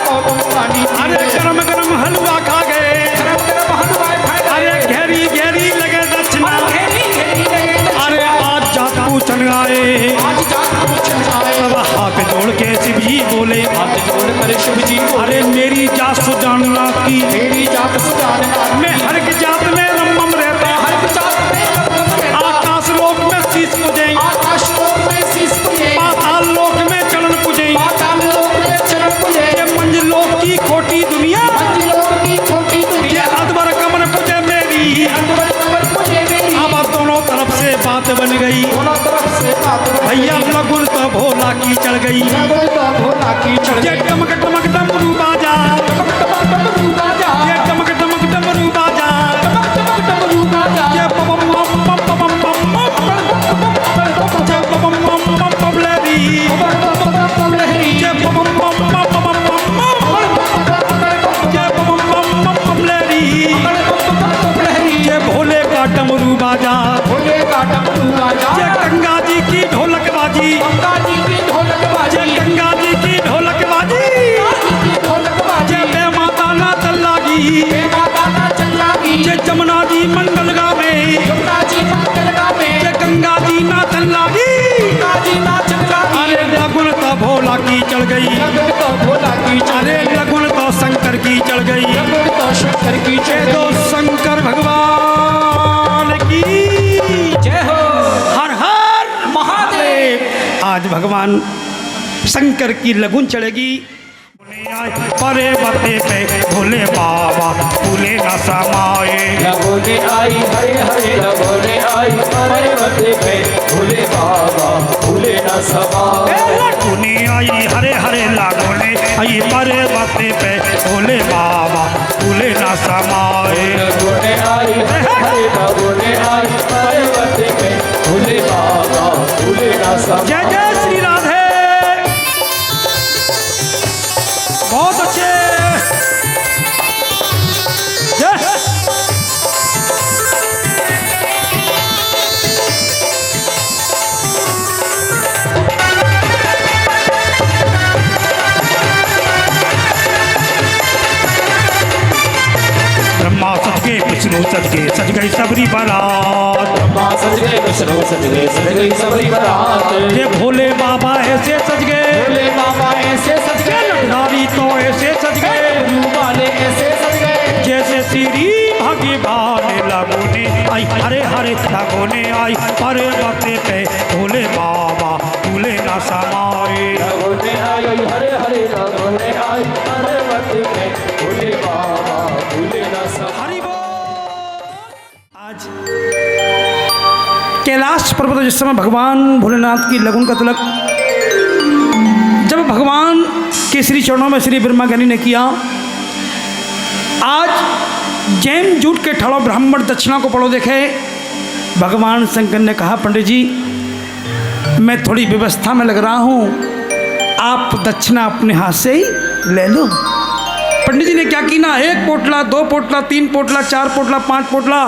को तुम पानी अरे गरम गरम हलवा खा गए, गरम गरम हलवा खाए, अरे घेरी घेरी लगे दक्षिणा, घेरी घेरी लगे, अरे आज जात पूछन आए, आज जात पूछन आए, तब हाथ जोड़ के शिव जी बोले, हाथ जोड़ कर शिव जी बोले, अरे मेरी जात सुजानना की, मेरी जात सुजानना, मैं हर एक जात में रमम रहता, हर एक जात में रमम रहता, आकाश लोक में शीश पूजे, आकाश लोक में शीश पूजे, पाताल लोक में चरण पूजे, पाताल लोक में चरण पूजे, ये मंज लोक की खोटी दुनिया, मंज लोक की खोटी ये दुनिया, अदबर कमर पूजे मेरी, अकबर कमर पूजे मेरी, अब दोनों तरफ से बात बन गई, दोनों तरफ से बात बन गई, भैया लगुन तो भोला की चढ़ गई, लगुन तो भोला की चढ़ ये गई, टमक टमक डमरू बाजा, टमक टमक डमरू बाजा, ये टमक टमक डमरू बाजा, टमक टमक डमरू बाजा, ये पम पम पम पम पम पम, ये पम पम पम पम लेरी, लहरी, ये पम पम पम पम पम पम, ये पम पम पम पम लेरी, लहरी, ये भोले का डमरू बाजा, भोले का डमरू बाजा, ये गंगा जी की ढोलक बाजी, गंगा जी की ढोलक बाजी, ये गंगा जी की ढोलक बाजी, ढोलक बाजी, ये बे माता ना चल्लागी, माता ना चल्लागी, ये जमुना जी मंगल गावे, यमुना जी मंगल गावे, ये गंगा जी ना चल्लागी, गंगा जी ना चल्लागी, अरे लगुन तो भोला की चढ़ गई, लगन तो भोला की चढ़ अरे गई, लगुन तो शंकर की चढ़ गई, लगन तो शंकर की ये चढ़ तो गई, शंकर भगवान की जय हो हर हर महादेव। आज भगवान शंकर की लगुन चढ़ेगी, परे बते पे भोले बाबा फूले न समाए, लगोने आई हरे हरे, लगोने आई हरे बते पे भोले बाबा भूले न समाए, लगुने आई हरे हरे लागोने आई परे बते पे भोले बाबा फूले न समाए, लगोने आई हरे हरे, लगोने आई हरे बते पे भोले बाबा भूले न समाए। जय जय श्री राधे। बहुत अच्छे जय। ब्रह्मा सज गए विष्णु सज गए सज गई सबरी बारात, ब्रह्मा सज गए विष्णु सज गई सबरी बारात, ये भोले बाबा ऐसे सज गए, भोले बाबा ऐसे सज गए, नारी तो ऐसे सज गए, गुरु वाले ऐसे सज गए, जैसे श्री भगवान लगोने आई हरे हरे लगोने आई परे बते पे भोले बाबा फूले न समाए, लगोने आई हरे हरे, लगोने आई हरे बते पे भोले बाबा भूले न समाए। हरि बोल। आज कैलाश पर्वत जिस समय भगवान भोलेनाथ की लगुन का तिलक जब भगवान के श्री चरणों में श्री ब्रह्मा ज्ञानी ने किया, आज जैन जूट के ठाड़ो ब्राह्मण दक्षिणा को पढ़ो देखे, भगवान शंकर ने कहा पंडित जी मैं थोड़ी व्यवस्था में लग रहा हूँ, आप दक्षिणा अपने हाथ से ही ले लो। पंडित जी ने क्या की ना, 1 पोटला 2 पोटला 3 पोटला 4 पोटला 5 पोटला,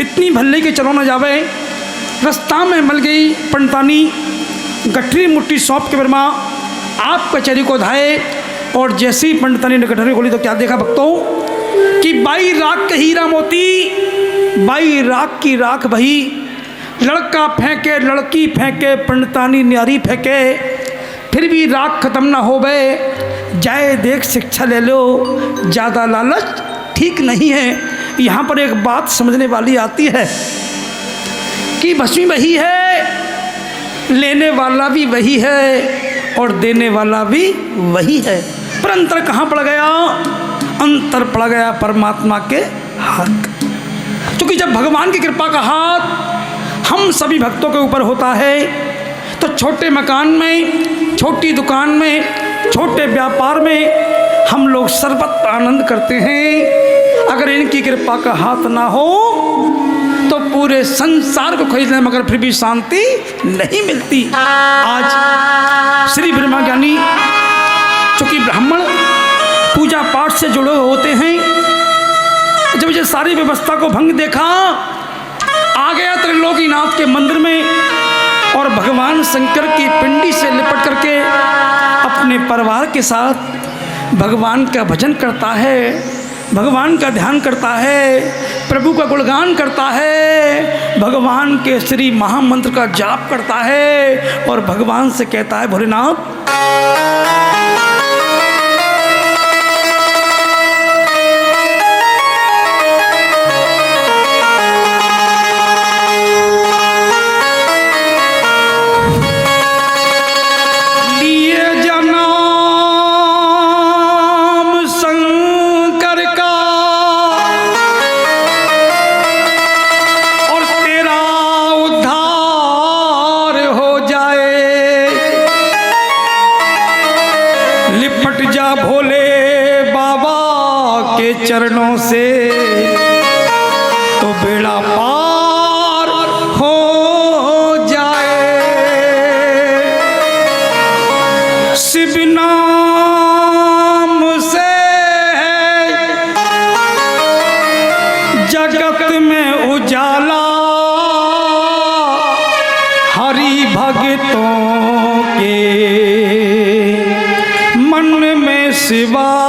इतनी भल्ले के चलो न जावे। रास्ता में मिल गई पंडतानी, गठरी मुट्ठी सौंप के वर्मा आप कचहरी को धाए, और जैसी ही पंडतानी ने गठरी खोली तो क्या देखा भक्तों कि 22 राख के हीरा मोती, 22 राख की राख बही, लड़का फेंके लड़की फेंके पंडतानी न्यारी फेंके, फिर भी राख खत्म ना हो गए। जाए देख शिक्षा ले लो, ज़्यादा लालच ठीक नहीं है। यहाँ पर एक बात समझने वाली आती है कि भस्मी वही है, लेने वाला भी वही है और देने वाला भी वही है, पर अंतर कहाँ पड़ गया? अंतर पड़ गया परमात्मा के हाथ। क्योंकि जब भगवान की कृपा का हाथ हम सभी भक्तों के ऊपर होता है तो छोटे मकान में, छोटी दुकान में, छोटे व्यापार में हम लोग सर्वत्र आनंद करते हैं। अगर इनकी कृपा का हाथ ना हो तो पूरे संसार को खरीदने मगर फिर भी शांति नहीं मिलती। आज श्री ब्रह्मा ज्ञानी चूंकि ब्राह्मण पूजा पाठ से जुड़े होते हैं, जब ये सारी व्यवस्था को भंग देखा, आ गया त्रिलोकीनाथ के मंदिर में और भगवान शंकर की पिंडी से लिपट करके अपने परिवार के साथ भगवान का भजन करता है, भगवान का ध्यान करता है, प्रभु का गुणगान करता है, भगवान के श्री महामंत्र का जाप करता है और भगवान से कहता है, भोलेनाथ चरणों से तो बेड़ा पार हो जाए। शिव नाम से जगत में उजाला, हरि भक्तों के मन में शिवाला।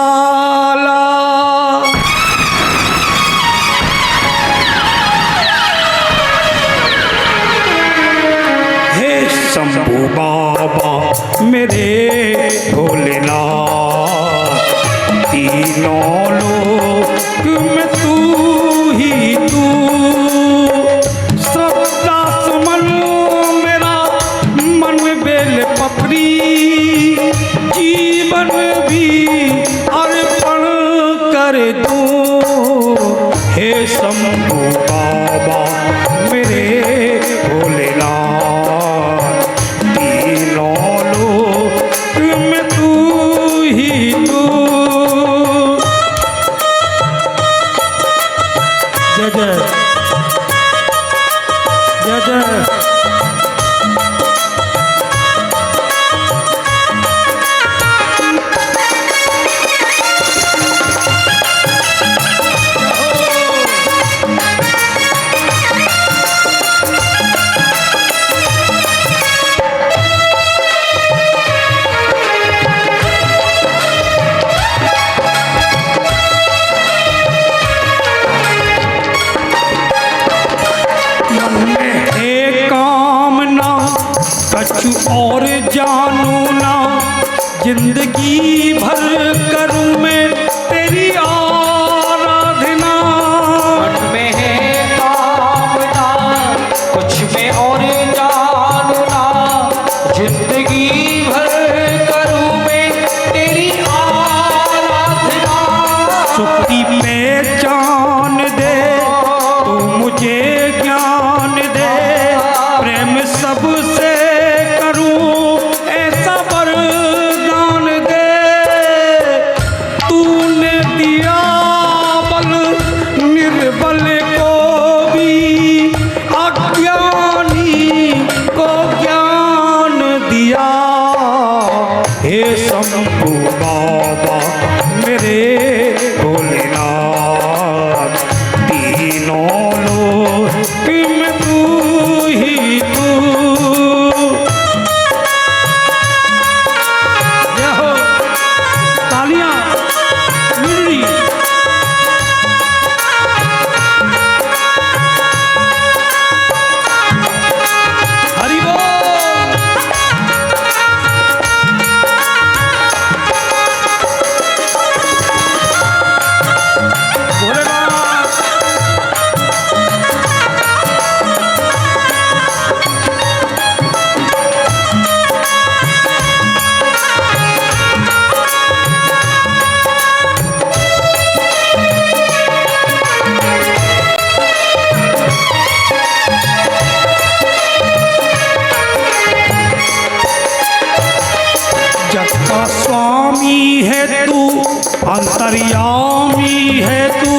शंभू बाबा मेरे भोलेनाथ, तीनों लोक में तू ही तू, श्रद्धा सुमन मेरा मन बेल पत्री, जीवन भी अर्पण कर दूं। हे शंभू बाबा मेरे भोलेनाथ, और जानू ना जिंदगी भर करूं मैं तेरी आराधना। मन में है कामना कुछ में और जानू ना, जिंदगी भर करूं मैं तेरी आराधना। सुख की पहचान दे तू मुझे ज्ञान दे, प्रेम सबसे शंभू बाबा मेरे भोलेनाथ, तीनों लोक में तू ही तू। जय हो, तालियां मिली। हरि बोल। का स्वामी है तू, अंतर्यामी है तू,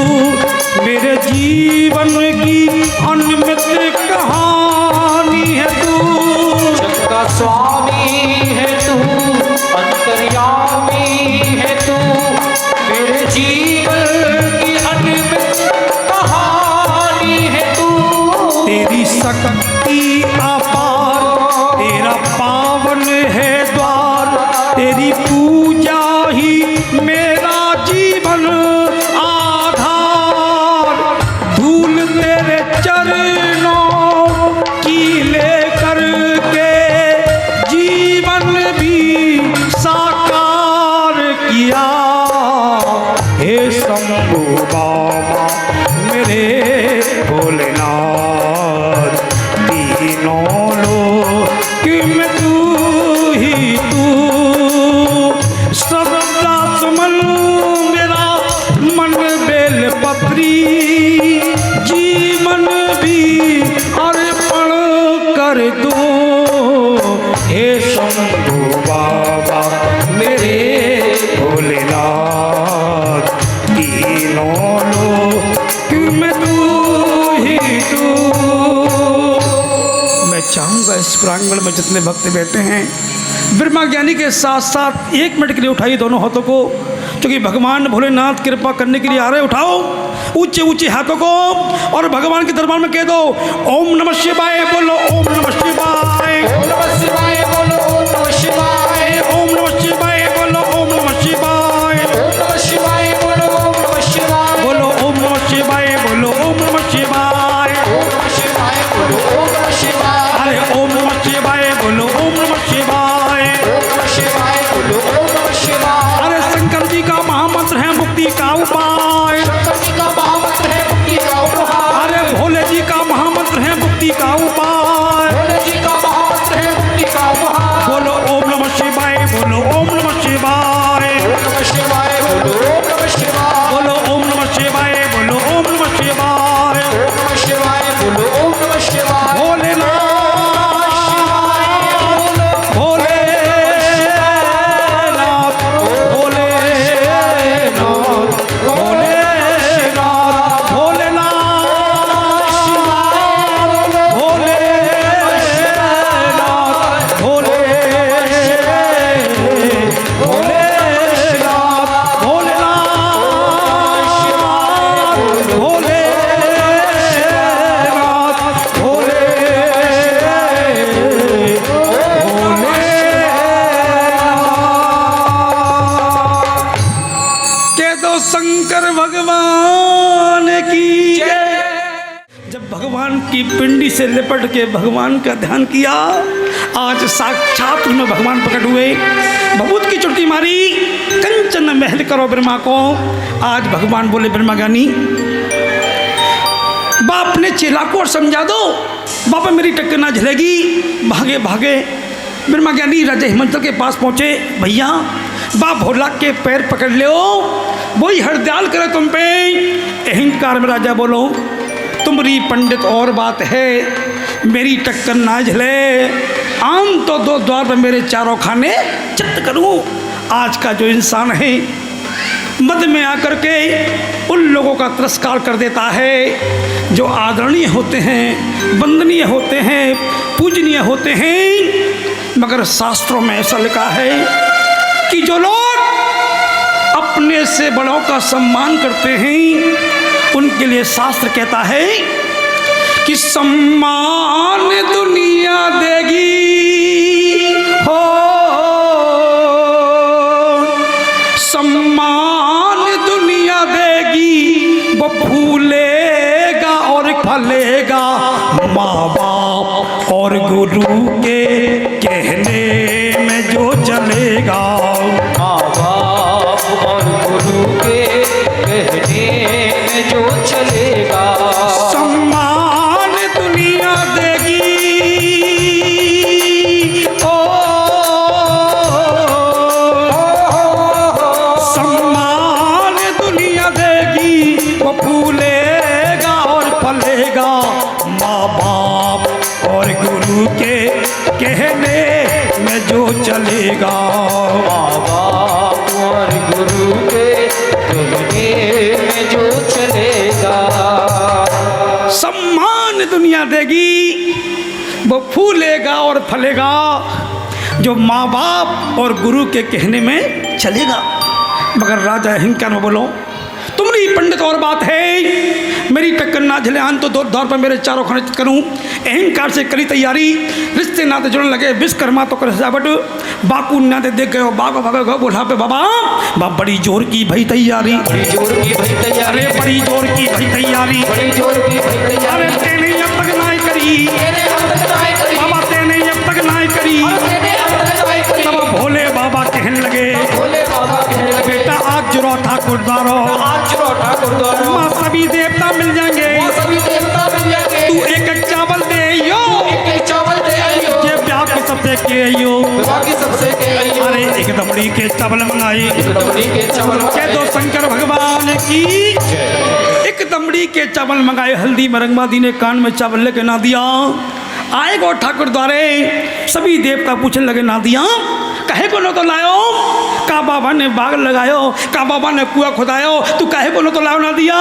मेरे जीवन की अनमित कहानी है तू। जग का स्वामी है तू, अंतर्यामी है तू, मेरे जीवन की अनमित कहानी है तू। तेरी शक्ति अपार, तेरा पावन है द्वार, तेरी पूजा ही मेरा जीवन आधार। धूल तेरे चरणों की लेकर के जीवन भी साकार किया। हे शंभू बाबा मेरे भोलेनाथ, तीनों लोक में तू ही तू। सदा सुमन मेरा मन बेल पत्री, जीवन भी अर्पण कर दो। हे शंभू बाबा मेरे भोलेनाथ, तीनों लोक में तू ही तू। मैं चाहूँगा इस प्रांगण में जितने भक्त बैठे हैं, ब्रह्मा ज्ञानी के साथ साथ 1 मिनट के लिए उठाइए दोनों हाथों को, क्योंकि भगवान भोलेनाथ कृपा करने के लिए आ रहे। उठाओ ऊंचे ऊंचे हाथों को और भगवान के दरबार में कह दो ओम नमः शिवाय। बोलो ओम नमः शिवाय। ओम नमः शिवाय बोलो, ओम नमः शिवाय। ओम नमः शिवाय बोलो, ओम नमः शिवाय। ओम नमः शिवाय बोलो, ओम नमः शिवाय। बोलो ओम नमः शिवाय, बोलो ओम नमः शिवाय। ओम नमः शिवाय बोलो, ओम नमः शिवाय। अरे ओम नमः शिवाय बोलो, ओम नमः शिवाय। ओम नमः शिवाय बोलो, ओम नमः शिवाय। अरे शंकर जी का महामंत्र है मुक्ति का उपाय। शंकर जी का महामंत्र है मुक्ति का उपाय। अरे भोले जी का महामंत्र है मुक्ति का उपाय। भोले जी का महामंत्र है मुक्ति का उपाय। बोलो ओम नमः शिवाय, बोलो ओम नमः शिवाय। ओम नमः शिवाय बोलो, ओम नमः शिवाय। बोलो ओम नमः शिवाय, बोलो ओम नमः शिवाय। ओम नमः शिवाय बोलो, ओम नमः शिवाय। भोलेनाथ भोलेनाथ भोलेनाथ भोलेनाथ भोलेनाथ भोलेनाथ भोलेनाथ शंकर भगवान की जय। जब भगवान की पिंडी से लिपट के भगवान का ध्यान किया, आज साक्षात में भगवान प्रकट हुए। भभूत की चुटकी मारी, कंचन महल करो ब्रह्मा को। आज भगवान बोले ब्रह्मा ज्ञानी बाप ने चेला को और समझा दो, बाबा मेरी टक्कर ना झलेगी। भागे भागे ब्रह्मा ज्ञानी राजा हिमंत के पास पहुँचे। भैया बाप भोला के पैर पकड़ लो, वही हरदयाल करे तुम पे। अहंकार में राजा बोलो तुम्हारी पंडित और बात है, मेरी टक्कर ना झले। आम तो 2 द्वार पर मेरे चारों खाने चित्त करूँ। आज का जो इंसान है मध्य में आकर के उन लोगों का तिरस्कार कर देता है जो आदरणीय होते हैं, वंदनीय होते हैं, पूजनीय होते हैं। मगर शास्त्रों में ऐसा लिखा है कि जो लोग अपने से बड़ों का सम्मान करते हैं उनके लिए शास्त्र कहता है कि सम्मान दुनिया देगी हो, सम्मान दुनिया देगी, वो फूलेगा और फलेगा माँ बाप और गुरु के कहने में जो चलेगा। माँ बाप और गुरु के कहने में जो चलेगा। सम्मान दुनिया देगी ओ, सम्मान दुनिया देगी, वो फूलेगा और फलेगा माँ बाप और गुरु के कहने में जो चलेगा। माँ और फलेगा जो माँ बाप और गुरु के कहने में चलेगा। मगर राजा अहंकार में बोलो तुम्हारी पंडित और बात है, मेरी टक्कर ना झले आन तो दौर पर मेरे चारों खाने करूं। अहंकार से करी तैयारी, रिश्ते नाते जुड़ने लगे, विश्वकर्मा तो कर सजावट, बाकू नाते देख गए, बागो भागो गो बोला पे बाबा बड़ी जोर की भाई तैयारी, बड़ी जोर की भाई तैयारी, अरे बड़ी जोर की भाई तैयारी, बड़ी जोर की भाई तैयारी, अरे तेने अब तक नाई करी, तेरे अब तक नाई करी, बाबा तेने अब तक नाई करी। तेरे अब तक नाई करी। तब भोले बाबा कहने लगे, भोले बाबा कहने लगे, बेटा आज जुरो ठाकुर द्वारो, आज जुरो ठाकुर द्वारो, माँ सभी देवता मिल जाएंगे, वो सभी देवता मिल जाएंगे। तू एक चावल दे आइयो, एक चावल दे आइयो, ये ब्याह के सबसे के आइयो, बाकी सबसे के आइयो। अरे एक दमड़ी के चावल मंगाई, एक दमड़ी के चावल कह दो शंकर भगवान की। एक दमड़ी के चावल मंगाए, हल्दी मरंगमा दी ने कान में चावल लेके ना दिया। आए गो ठाकुर द्वारे, सभी देवता पूछने लगे ना दिया कहे को न तो लायो, का बाबा ने बाग लगायो, का बाबा ने कुआ खुदायो, तू कहे को न तो लायो ना दिया।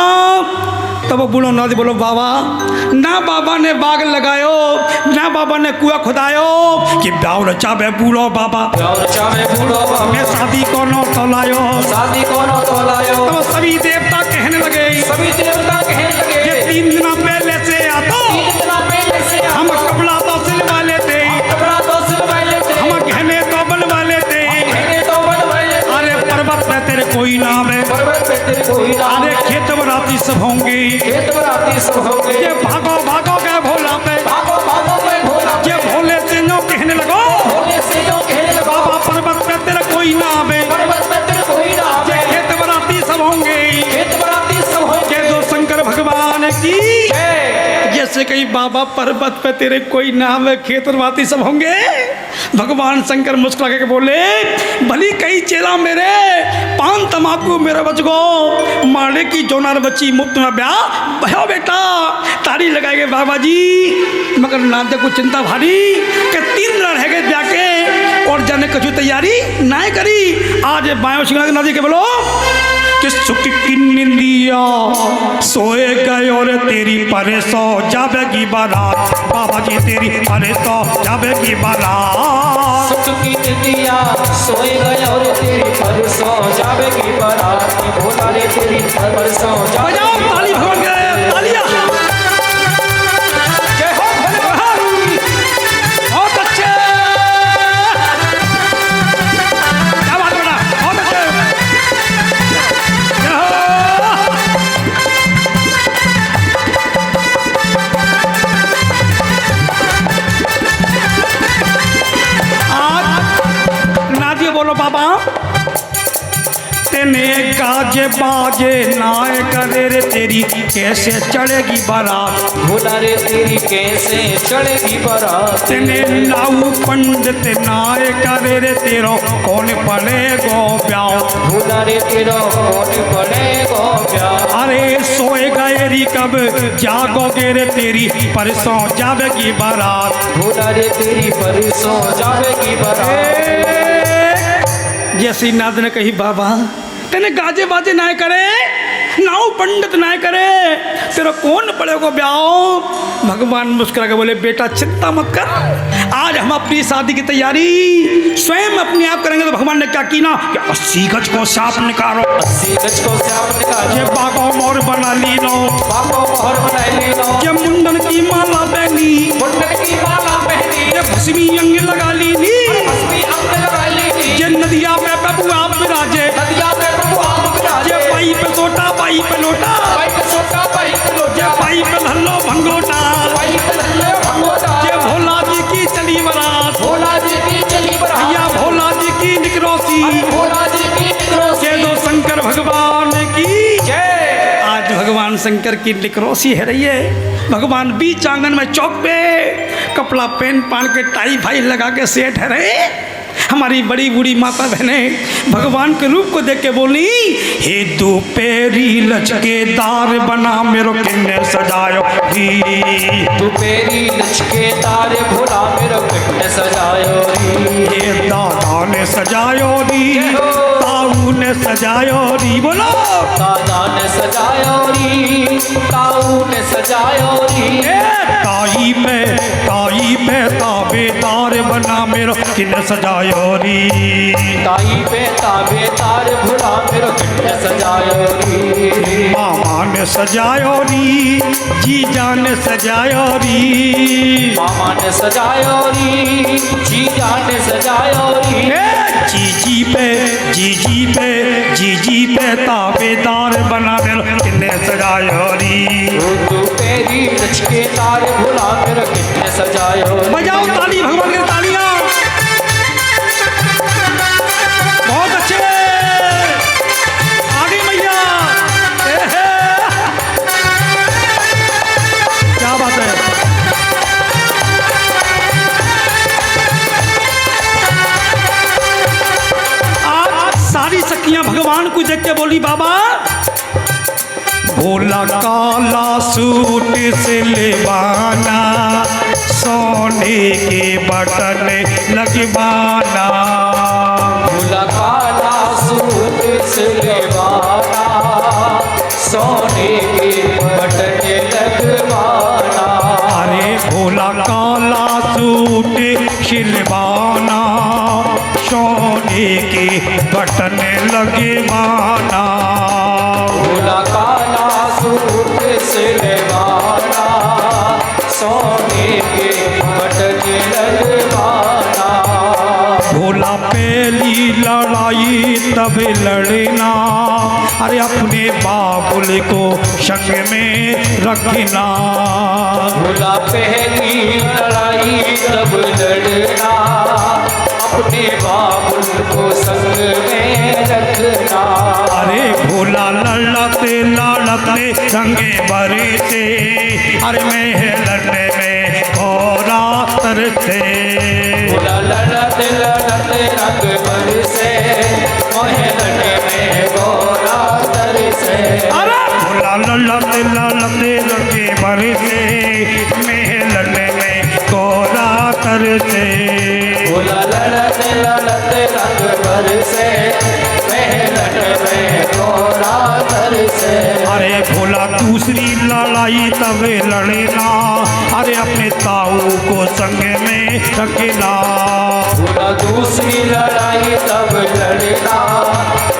तब वो बूढ़ो ना दी बोलो बाबा ना बाबा ने बाग लगायो, ना बाबा ने कुआ खुदायो, कि ब्याह रचावे बूढ़ो बाबा, चावे बूढ़ो बाबा, मैं शादी को न तो लायो, शादी को न तो लायो। तो सभी देवता कहने लगे, सभी देवता कहने लगे, ये 3 दिन पहले से आता, 3 दिन पहले से हम कपड़ा तो सिलवा लेते, कपड़ा तो सिलवा लेते, हम गहने तो बनवा लेते, गहने तो बनवा लेते। अरे पर्वत पे तेरे कोई नाम है, पर्वत पे तेरे कोई नाम अरे है, खेत बराती सब होंगे, खेत बराती सब होंगे। ये भागो भागो के भोला पे, भागो भागो मैं भोला, ये भोले से नो कहने लगो, भोले से जो कहने लगा, बाबा पर्वत पे तेरा कोई नाम है, पर्वत पे तेरे कोई नाम ये है, खेत बराती सब होंगे, खेत बराती सब होंगे। कह दो शंकर भगवान की। जैसे कहीं बाबा पर्वत पे तेरे कोई नाम है, खेत बराती सब होंगे। भगवान शंकर मुस्कुरा के बोले भली कई चेला मेरे, पान तमाकू मेरा बच गो, मारे की जोनार बच्ची मुफ्त में ब्याह भयो बेटा, तारी लगाएंगे बाबा जी। मगर नाते को चिंता भारी कि 3 दिन रह गए ब्याह के, और जाने कछु तैयारी ना करी। आज बायो सिंह नदी के बोलो कि सुख की निंदिया सोए गए और तेरी परसो जावेगी बारात, बाबा जी तेरी परसो जावेगी बारात। सुख की निंदिया सोए गया और तेरी परसों जावेगी बारात, भोला रे तेरी परसों बजाओ ताली भगवान के तालियां। जय हो भोले बाबा। बहुत अच्छे, क्या बात बेटा, बहुत अच्छे। जय हो। आज नादिया बोलो बाबा तेने गाजे बाजे नाय करे रे तेरी कैसे चढ़ेगी बारात, भोला रे तेरी कैसे चढ़ेगी बारात, तेने नाऊ पंडित नाय करे रे तेरो कौन पड़ेगो ब्याह, भोला रे तेरा कौन पड़ेगो प्यार। अरे सोए गए री कब जागोगे रे तेरी परसों जावेगी बारात। भोला रे तेरी परसों जावेगी बारात। जैसी नाद ने कही बाबा तेने गाजे बाजे ना करे, नाऊ पंडित ना करे, तेरा कौन पड़ेगो ब्याह। भगवान मुस्कुरा के बोले बेटा चिंता मत कर, आज हम अपनी शादी की तैयारी स्वयं अपने आप करेंगे। तो भगवान ने क्या की ना कि 80 गज को सांप निकालो, 80 गज को सांप निकालो, ये बागो मोर बना ली लो, बागो मोहर बना ली लो, ये मुंडन की माला पहनी, मुंडन की माला पहनी, ये भस्मी अंग लगा ली नी, भस्मी अंग लगा ली, ये नदिया में प्रभु आप विराजे, नदिया में प्रभु आप विराजे, ये पाई पे सोटा पाई पे लोटा, पाई पे सोटा पाई पे लोटा, ये पाई पे धल्लो भंगोटा, पाई पे धल्ले भंगोटा, ये भोला जी की चली बारात, भोला जी की चली बारात, या भोला जी की निकरोसी, भोला जी की निकरोसी, कह दो शंकर भगवान की जय। आज भगवान शंकर की निकरोसी है रही है। भगवान बीच आंगन में चौक पे कपड़ा पहन पान के टाई फाई लगा के सेठ है रहे। हमारी बड़ी बूढ़ी माता बहने भगवान के रूप को देख के बोली हे दोपहरी लचकेदार बना मेरो किन्ने सजायो री, दोपहरी लचकेदार भोला मेरो किन्ने सजायो री, ये दादा ने सजायो री, ताऊ ने सजायो री, बोलो दादा ने सजायो री, ताऊ ने सजायो री, ताई पे ताबेदार बना मेरो किन सजायो री। ताई पे ताबेदार भुला मेरो किन सजायो री। मामा ने सजायो री, जीजा ने सजायो री। मामा ने सजायो री, जीजा ने सजायो री। जीजी पे ताबेदार बना मेरो किन सजायो री। तू तेरी रच के तार भुला मेरो किन सजायो री। बजाओ ताली, भगवान की तालियां। बहुत अच्छे, आगे मैया। क्या बात है। आज सारी सखियां भगवान को देख के बोली बाबा भोला काला सूट सिलवाना, सोने के बटन लगवाना। भोला काला सूट सिलवाना, सोने के बटन लगवाना। अरे भोला काला सूट सिलवाना, सोने के बटन लगवाना। भोला काला सूट सिलवाना, सोने के बटन लगवाना। भोला पहली लड़ाई तब लड़ना, अरे अपने बाबुल को संग में रखना। भोला पहली लड़ाई तब लड़ना, अपने बाबुल को संग में रखना। अरे भोला लड़ते लड़ते रंगे भरे से, अरे मैं लड़ने में घोड़ा तरसे। भोला लड़ते लड़ते रंग बरसे, मोहे लड़ने में घोड़ा तरसे। अरे भोला लड़ते लड़ते रंगे भरे से, मैं लड़ने में घोड़ा तरसे। भोला लड़ते लड़ते रंग बरसे, मोहे लड़ने में घोड़ा तरसे। अरे भोला दूसरी लड़ाई तब लड़ना, अरे अपने ताऊ को संग में रखना। भोला दूसरी लड़ाई तब लड़ना,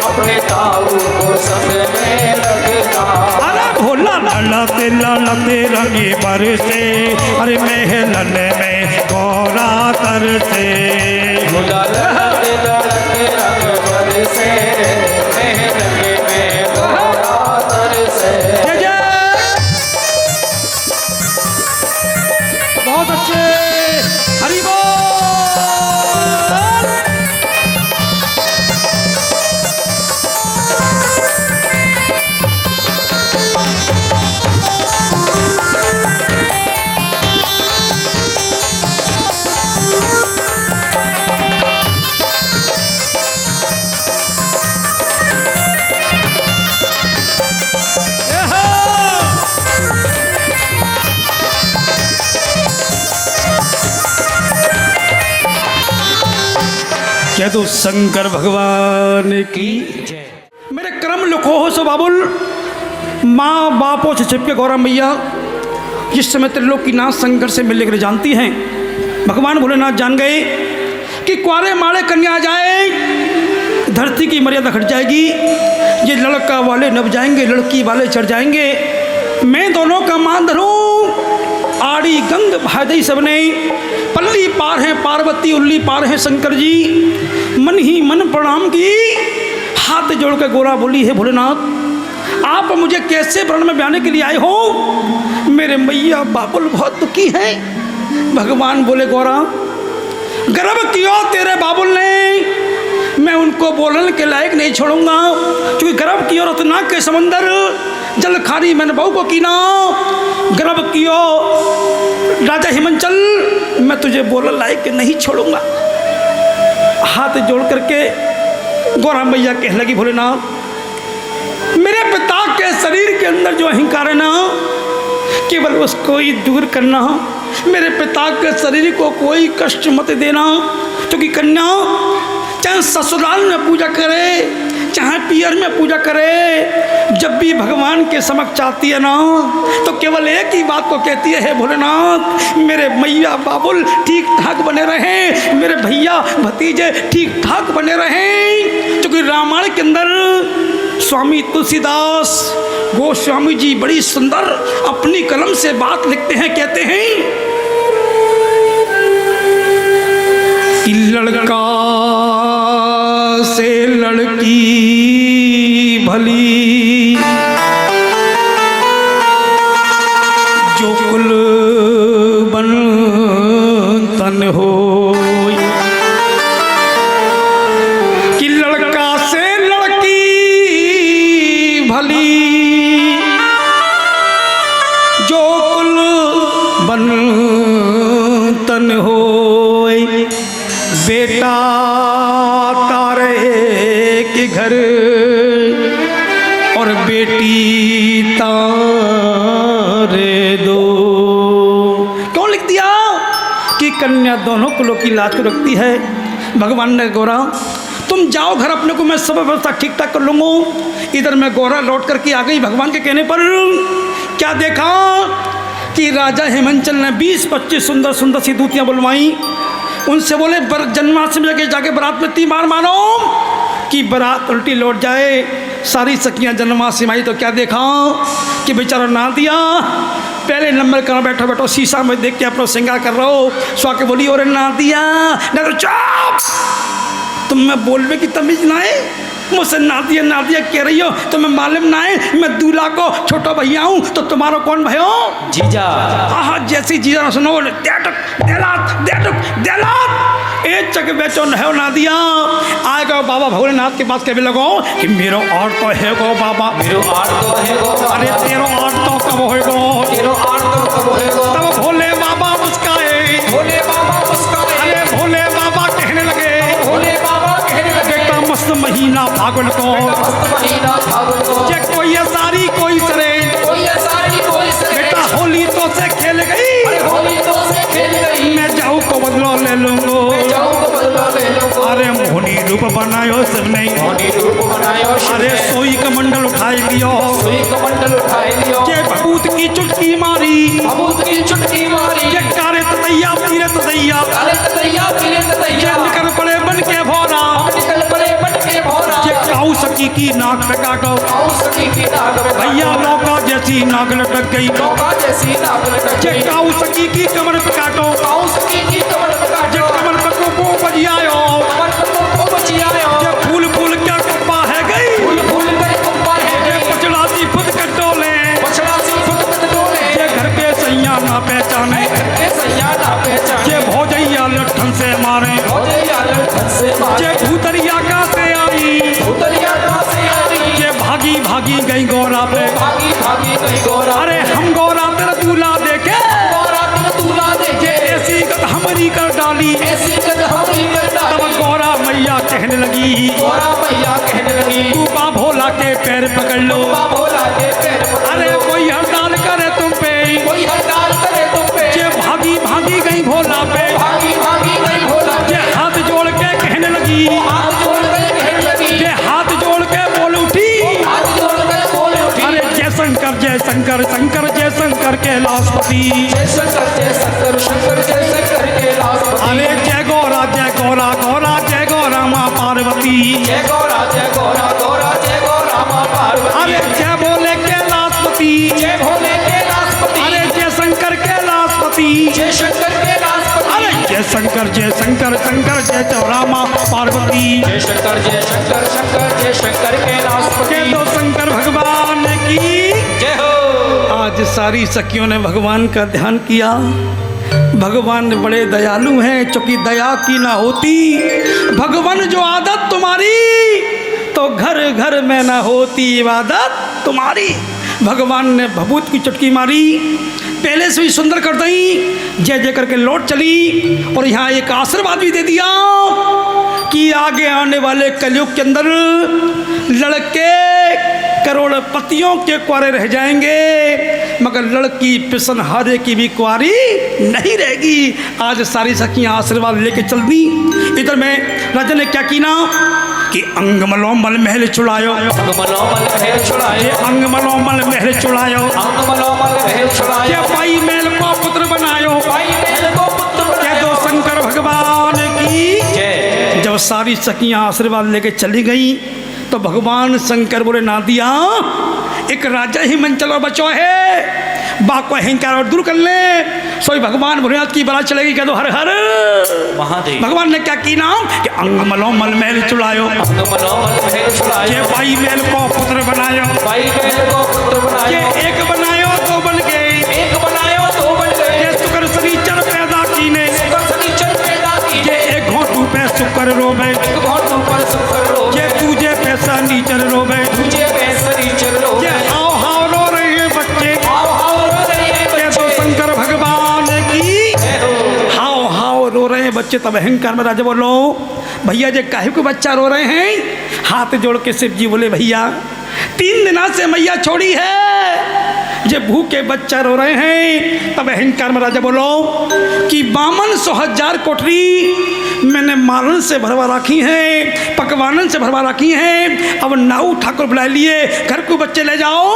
अपने ताऊ को संग में रखना। अरे भोला लड़ते लड़ते रंगे बरसे, अरे महलन में घोड़ा तरसे। भोला लड़ते लड़ते रंग बरसे, महलन में घोड़ा तरसे। जय जय, बहुत अच्छे, हरि बोल। कह दो शंकर भगवान की। मेरे कर्म लिखो हो सो बाबुल, माँ बापों से छिपके गौरा मैया जिस समय त्रिलोकीनाथ शंकर से मिलने के लिए जानती हैं, भगवान भोलेनाथ जान गए कि कुआरे माड़े कन्या आ जाए, धरती की मर्यादा घट जाएगी। ये लड़का वाले नब जाएंगे, लड़की वाले चढ़ जाएंगे। मैं दोनों का मान धरूं। आड़ी गंग भादई सबने, पल्ली पार है पार्वती, उल्ली पार है शंकर जी। मन ही मन प्रणाम की, हाथ जोड़ के गोरा बोली है भोलेनाथ आप मुझे कैसे वर्ण में ब्याने के लिए आए हो? मेरे मैया बाबुल बहुत दुखी हैं। भगवान बोले गौरा गर्व किया तेरे बाबुल ने, मैं उनको बोलने के लायक नहीं छोड़ूंगा, क्योंकि गर्व किया रत्नाक के समंदर जल खारी मैंने बहू को कीना। गर्व कियो राजा हिमांचल, मैं तुझे बोलने लायक नहीं छोड़ूंगा। हाथ जोड़ करके गौरा मैया कहने लगी भोलेनाथ मेरे पिता के शरीर के अंदर जो अहंकार है ना, केवल उसको ही दूर करना। मेरे पिता के शरीर को कोई कष्ट मत देना, क्योंकि कन्या चाहे ससुराल में पूजा करे, चाहे पिया हर में पूजा करे, जब भी भगवान के समक्ष आती है ना तो केवल एक ही बात को कहती है, हे भोलेनाथ मेरे मैया बाबुल ठीक ठाक बने रहें, मेरे भैया भतीजे ठीक ठाक बने रहें। क्योंकि रामायण के अंदर स्वामी तुलसीदास गोस्वामी जी बड़ी सुंदर अपनी कलम से बात लिखते हैं, कहते हैं कि लड़का से लड़की भली जो कुल बन तन हो, कि लड़का से लड़की भली जो कुल बन तन हो, बेटा तारे के घर और बेटी तारे दो। क्यों लिख दिया कि कन्या दोनों कुलों की लाज को रखती है। भगवान ने गौरा तुम जाओ घर अपने को, मैं सब व्यवस्था ठीक ठाक कर लूँगा। इधर मैं गौरा लौट करके आ गई। भगवान के कहने पर क्या देखा कि राजा हेमंचल ने 20-25 सुंदर सुंदर सी दूतियाँ बुलवाई। उनसे बोले जन्माष्टमी जाके बारात में 3 बार मानो कि बारात उल्टी लौट जाए। सारी सखियाँ जन्माष्टमी आई तो क्या देखा कि बेचारा ना दिया पहले नंबर कहाँ बैठो बैठो शीशा में देख के अपना श्रृंगार कर रहा हो। स्वाके बोली और ना दिया ना तो चुप, तुम मैं बोलने की तमीज ना है, मुझसे ना दिया कह रही हो तो मैं मालूम ना है, मैं दूल्हा को छोटा भैया हूँ तो तुम्हारा कौन भाई हो? जीजा। हाँ जैसी जीजा ना सुनो देलात एक चक बेचो न है ना दिया। आएगा बाबा भोलेनाथ के पास कभी लगो कि मेरो आर्ट तो है गो बाबा, मेरो आर्ट तो है गो, अरे तेरो आर्ट तो कब होएगो, तेरो आर्ट तो कब होएगो। तब भोले बाबा मुस्काए, भोले बाबा मुस्काए, अरे भोले बाबा कहने लगे, भोले बाबा कहने लगे बेटा मस्त महीना फागुन को, मस्त महीना फागुन को, ये कोई ये सारी कोई सरे, कोई ये सारी कोई सरे, बेटा होली तो से खेल गई, अरे होली तो से खेल गई, मैं जाऊँ को बदलो ले लूँगो, मैं जाऊँ को बदला ले लूँगो। अरे मोहनी रूप बनायो सबने, मोहनी रूप बनायो शिव अरे ने, सोई कमंडल उठाई लियो, सोई कमंडल उठाई लियो, ये भूत की चुटकी मारी, भभूत की चुटकी मारी, ये कारे ततैया पीरे ततैया, काले ततैया पीले ततैया, ये निकल पड़े बन के भोरा, निकल पड़े बन के भोरा, ये काऊ सकी की नाक टका को, आओ सखी की नाक में भैया लौका जैसी नाक लटक गई, लौका जैसी नाक लटक ये गई, काऊ सकी की कमर पे काटो, आओ सखी की कमर पे ये काटो, कमर पे को बजियायो, कमर पे को बचियायो, ये फूल फूल क्या कप्पा है गई, फूल फूल गए कुंपा है ये गई, पचड़ाती खुद कटोले, पछड़ा सी फुट फुट डोले, ये घर के सैया ना पहचाने, के सैया ना पहचाने, ये भौजैया लठन से मारे, हो जाइया लड़कन से मारे, ये भूतरिया का से आई, उतरिया कहाँ से आई, ये भागी भागी गई गौरा पे, भागी भागी गई गौरा, अरे हम गौरा तेरा दूल्हा देखे, गौरा तेरा दूल्हा देखे, ऐसी गत हमारी कर डाली, ऐसी कद हमारी कर तब डाली, गौरा मैया कहने लगी, गौरा मैया कहने लगी, तू बा भोला के पैर पकड़ लो, बाबा भोला के पैर पकड़ अरे लो, कोई हड़ताल करे तुम पे, कोई हड़ताल करे तुम पे, ये भागी भागी गई भोला पे, भागी भागी गई भोला ये पे, हाथ जोड़ के कहने लगी, हाथ जोड़ कर कहने लगी, ये हाथ जोड़ के बोल उठी, हाथ जोड़ कर बोले उठी, अरे जय शंकर शंकर जय शंकर कैलाशपति, जय शंकर शंकर जय शंकर के लाशपति, अरे जय गौरा गौरा जय गौरा माँ पार्वती, जय गौरा गौरा जय गौरा माँ पार्वती, अरे जय भोले कैलाशपति, जय भोले के लाशपति, अरे जय शंकर कैलाशपति, जय शंकर के लाशपति, अरे जय शंकर जय गौरा माँ पार्वती, जय शंकर जय शंकर के लाशपति, के दो शंकर भगवान की जय हो। आज सारी सखियों ने भगवान का ध्यान किया। भगवान बड़े दयालु हैं, चूंकि दया की ना होती भगवान जो आदत तुम्हारी तो घर घर में ना होती इबादत तुम्हारी। भगवान ने भभूत की चुटकी मारी, पहले से ही सुंदर कर दी, जय जय करके लौट चली और यहाँ एक आशीर्वाद भी दे दिया कि आगे आने वाले कलयुग के अंदर लड़के करोड़पतियों के कुंवारे रह जाएंगे मगर लड़की पिसनहारे की भी कुंवारी नहीं रहेगी। आज सारी सखियाँ आशीर्वाद लेके चल दी। इधर में राजा ने क्या की ना कि अंग मलोमल महल चुड़ायो, अंग मलोमल महल ये छुड़ायो, अंग मलोमल महल चुड़ायो, अंग मलोमल महल ये छुड़ायो, पाई मेल को पुत्र बनायो, भाई महल को पुत्र ये बनायो। दो शंकर भगवान की। जय। जब सारी सखियां आशीर्वाद लेके चली गई तो भगवान शंकर बोले ना दिया, एक राजा ही मन चलो बचो है, बा को अहंकार और दूर कर ले, सोई भगवान भोलेनाथ की बरात चलेगी, कह दो हर हर महादेव। भगवान ने क्या की नाम कि अंग मलोमल महल चुड़ायो, अंग मलोमल महल ये छुड़ायो, भाई मेल को पुत्र बनायो, भाई महल को पुत्र ये बनायो, एक बनायो तो बन गए, एक बनायो दो बन ये गए, शुक्र शनिचर पैदा कीने, शनिचर पैदा ये किए, एक घोटू पे शुक्र रोबे, एक घोटू पर शुक्र रो, ये तुझे पैसा नीचर रोबे, तुझे शनिचर रो, ये आओ हाव रो रहे हैं बच्चे, हाव हाव रो रहे हैं ये तो बच्चे। शंकर भगवान की। जय हो। हाव हाव रो रहे हैं बच्चे, तब अहंकार में राजा बोलो भैया जे काहे को बच्चा रो रहे हैं। हाथ जोड़ के शिव जी बोले भैया 3 दिना से मैया छोड़ी है, जे भूखे बच्चा रो रहे हैं। तब अहंकार में राजा बोलो कि 52,000 कोठरी मैंने मालन से भरवा रखी हैं, पकवानन से भरवा रखी हैं। अब नाऊ ठाकुर बुला लिए, घर को बच्चे ले जाओ।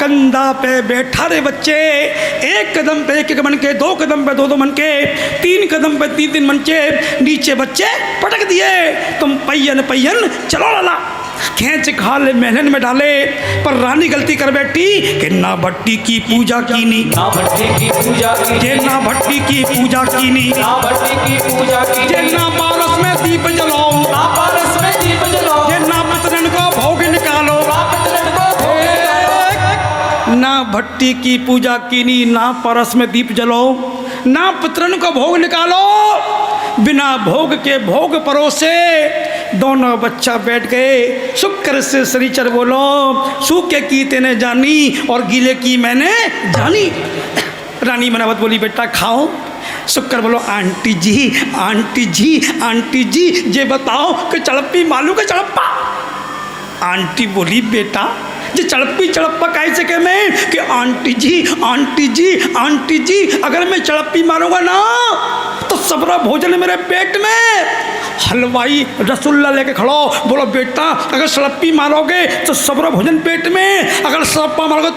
कंधा पे बैठा रे बच्चे, एक कदम पे एक मन के, 2 कदम पे 2 मन के, 3 कदम पे 3 मन के, नीचे बच्चे पटक दिए। तुम पहियन पहियन चलो लाला, खींच खाले महलन में डाले। पर रानी गलती कर बैठी कि ना भट्टी की पूजा कीनी, ना भट्टी की पूजा की, ये ना भट्टी की पूजा कीनी, ना भट्टी की पूजा की, ये ना पारस में दीप जलाओ, ना पारस में दीप जलाओ, ये ना पितरन को भोग निकालो। ना पितरन को भोग लगाओ। ना भट्टी की पूजा कीनी, ना परस में दीप जलो, ना पितरन को भोग निकालो। बिना भोग के भोग परोसे दोनों बच्चा बैठ गए। शुक्र से शनिचर बोलो, सूखे की तेने जानी और गीले की मैंने जानी। रानी मनावत बोली बेटा खाओ। शुक्र बोलो आंटी जी आंटी जी आंटी जी ये बताओ कि चड़प्पी मालूम का चड़प्पा। आंटी बोली बेटा ये चड़प्पी चड़प्पा कैसे कह मैं कि आंटी जी आंटी जी आंटी जी, अगर मैं चड़प्पी मारूंगा ना तो सबरा भोजन मेरे पेट में। हलवाई रसगुल्ला लेके खड़ो, बोलो बेटा अगर सड़प्पी मारोगे तो सबरा भोजन पेट में, अगर सड़प्पा मारोगे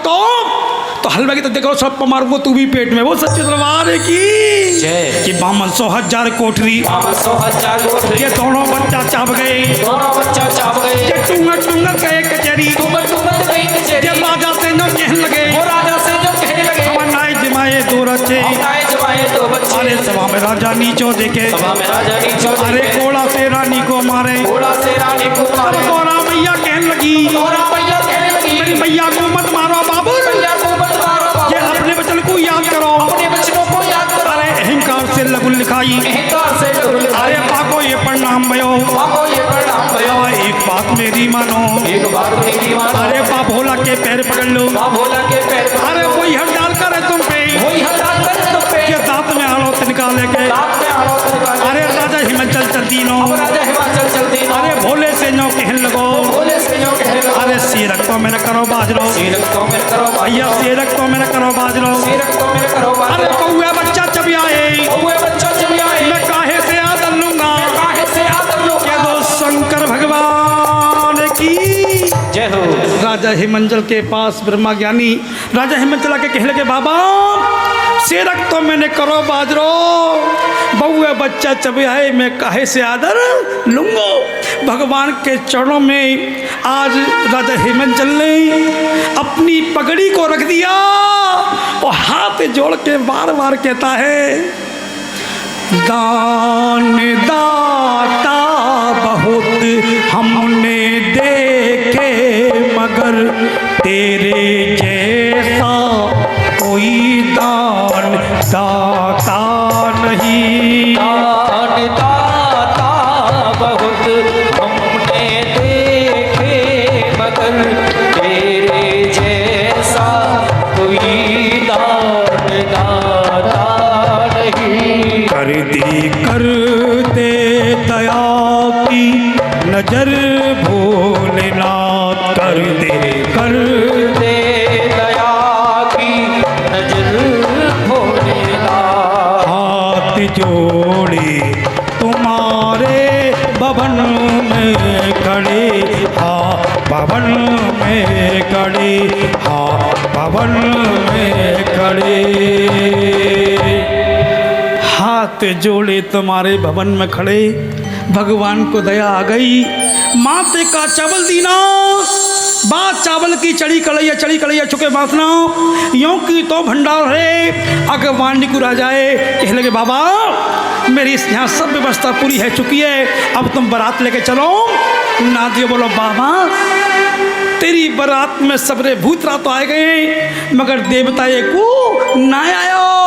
तो हलवाई की तो देखो सड़प्पा मारूंगा तू भी पेट में। वो सच्चे दरबार की जय। कि 52,000 कोठरी 52,000 कोठरी, ये दोनों बच्चा चाप गए, दोनों बच्चा चाप गए, ये टूंगा टूंगा गए कचहरी, टूंगर टूंगर गई कचहरी, ये राजा से न कहने लगे वो राजा से जो कहने लगे, हमारे जमाए 2 रचे। हमने जमाए 2 बच्चे, अरे सभा में राजा नीचो देखे, सभा में राजा नीचो अरे देखे, कोड़ा से रानी को मारे। घोड़ा से रानी को अब मारे, गौरा मैया कहने लगी गौरा मैया कहने लगी, मेरी मैया को मत मारो बाबू, मैया को मत मारो बाबू, ये अपने वचन को याद करो। अपने बच्चों को याद करो। अरे अहंकार से लगुल लिखाई, अहंकार से डर अरे पाको ये प्रणाम भयो, बाबो ये प्रणाम भयो, एक बात मेरी मानो, एक बात मेरी मानो, अरे बा भोला के पैर पकड़ लो, बाप भोला के पैर पकड़ अरे लो, वही हट डाल कर तुम पे, वही हटाल कर तुम पे, ये दांत में आलो तिनका लेके, रात में आड़ो निकाल, अरे राजा हिमाचल चलती नो, अब राजा हिमाचल चलती ना, अरे भोले से नो कहने लगो, भोले से जो कहने लगा, अरे सीरक तो मेरा करो बाजरो, सीरक तो मेरे करो भैया सीरक तो मेरा करो बाजरो। सीरक तो मेरे करो अरे कौआ बच्चा चबी आए, हुए बच्चा जब आए, मैं काहे से आदर लूंगा, काहे से आदर लो, कह दो शंकर भगवान की। जय हो। राजा हिमंचल के पास ब्रह्मा ज्ञानी राजा हिमंचल के कहले के बाबा सीरक तो मैंने करो बाजरो, बउआ बच्चा चबे आए मैं काहे से आदर लूंगो। भगवान के चरणों में आज राजा हिमंचल ने अपनी पगड़ी को रख दिया और हाथ जोड़ के बार बार कहता है दान दाता बहुत हमने देखे मगर तेरे जैसा कोई दान दाता नहीं। दान दाता बहुत हमने देखे मगर तेरे जैसा कोई दान दाता नहीं। कर दे दया की नजर भोलेनाथ, कर दे भवन में खड़े, हाँ भवन में खड़े। हाथ जोड़े तुम्हारे भवन में खड़े, भगवान को दया आ गई। माते का चावल दीना, बात चावल की चढ़ी कलैया चुके बासना, यों की तो भंडार है। अगर वाणी आ जाए कह लगे बाबा मेरी यहाँ सब व्यवस्था पूरी है चुकी है, अब तुम बारात लेके चलो। नादियो बोलो बाबा तेरी बारात में सबरे भूतरा तो आए गए, मगर देवता को ना आयो।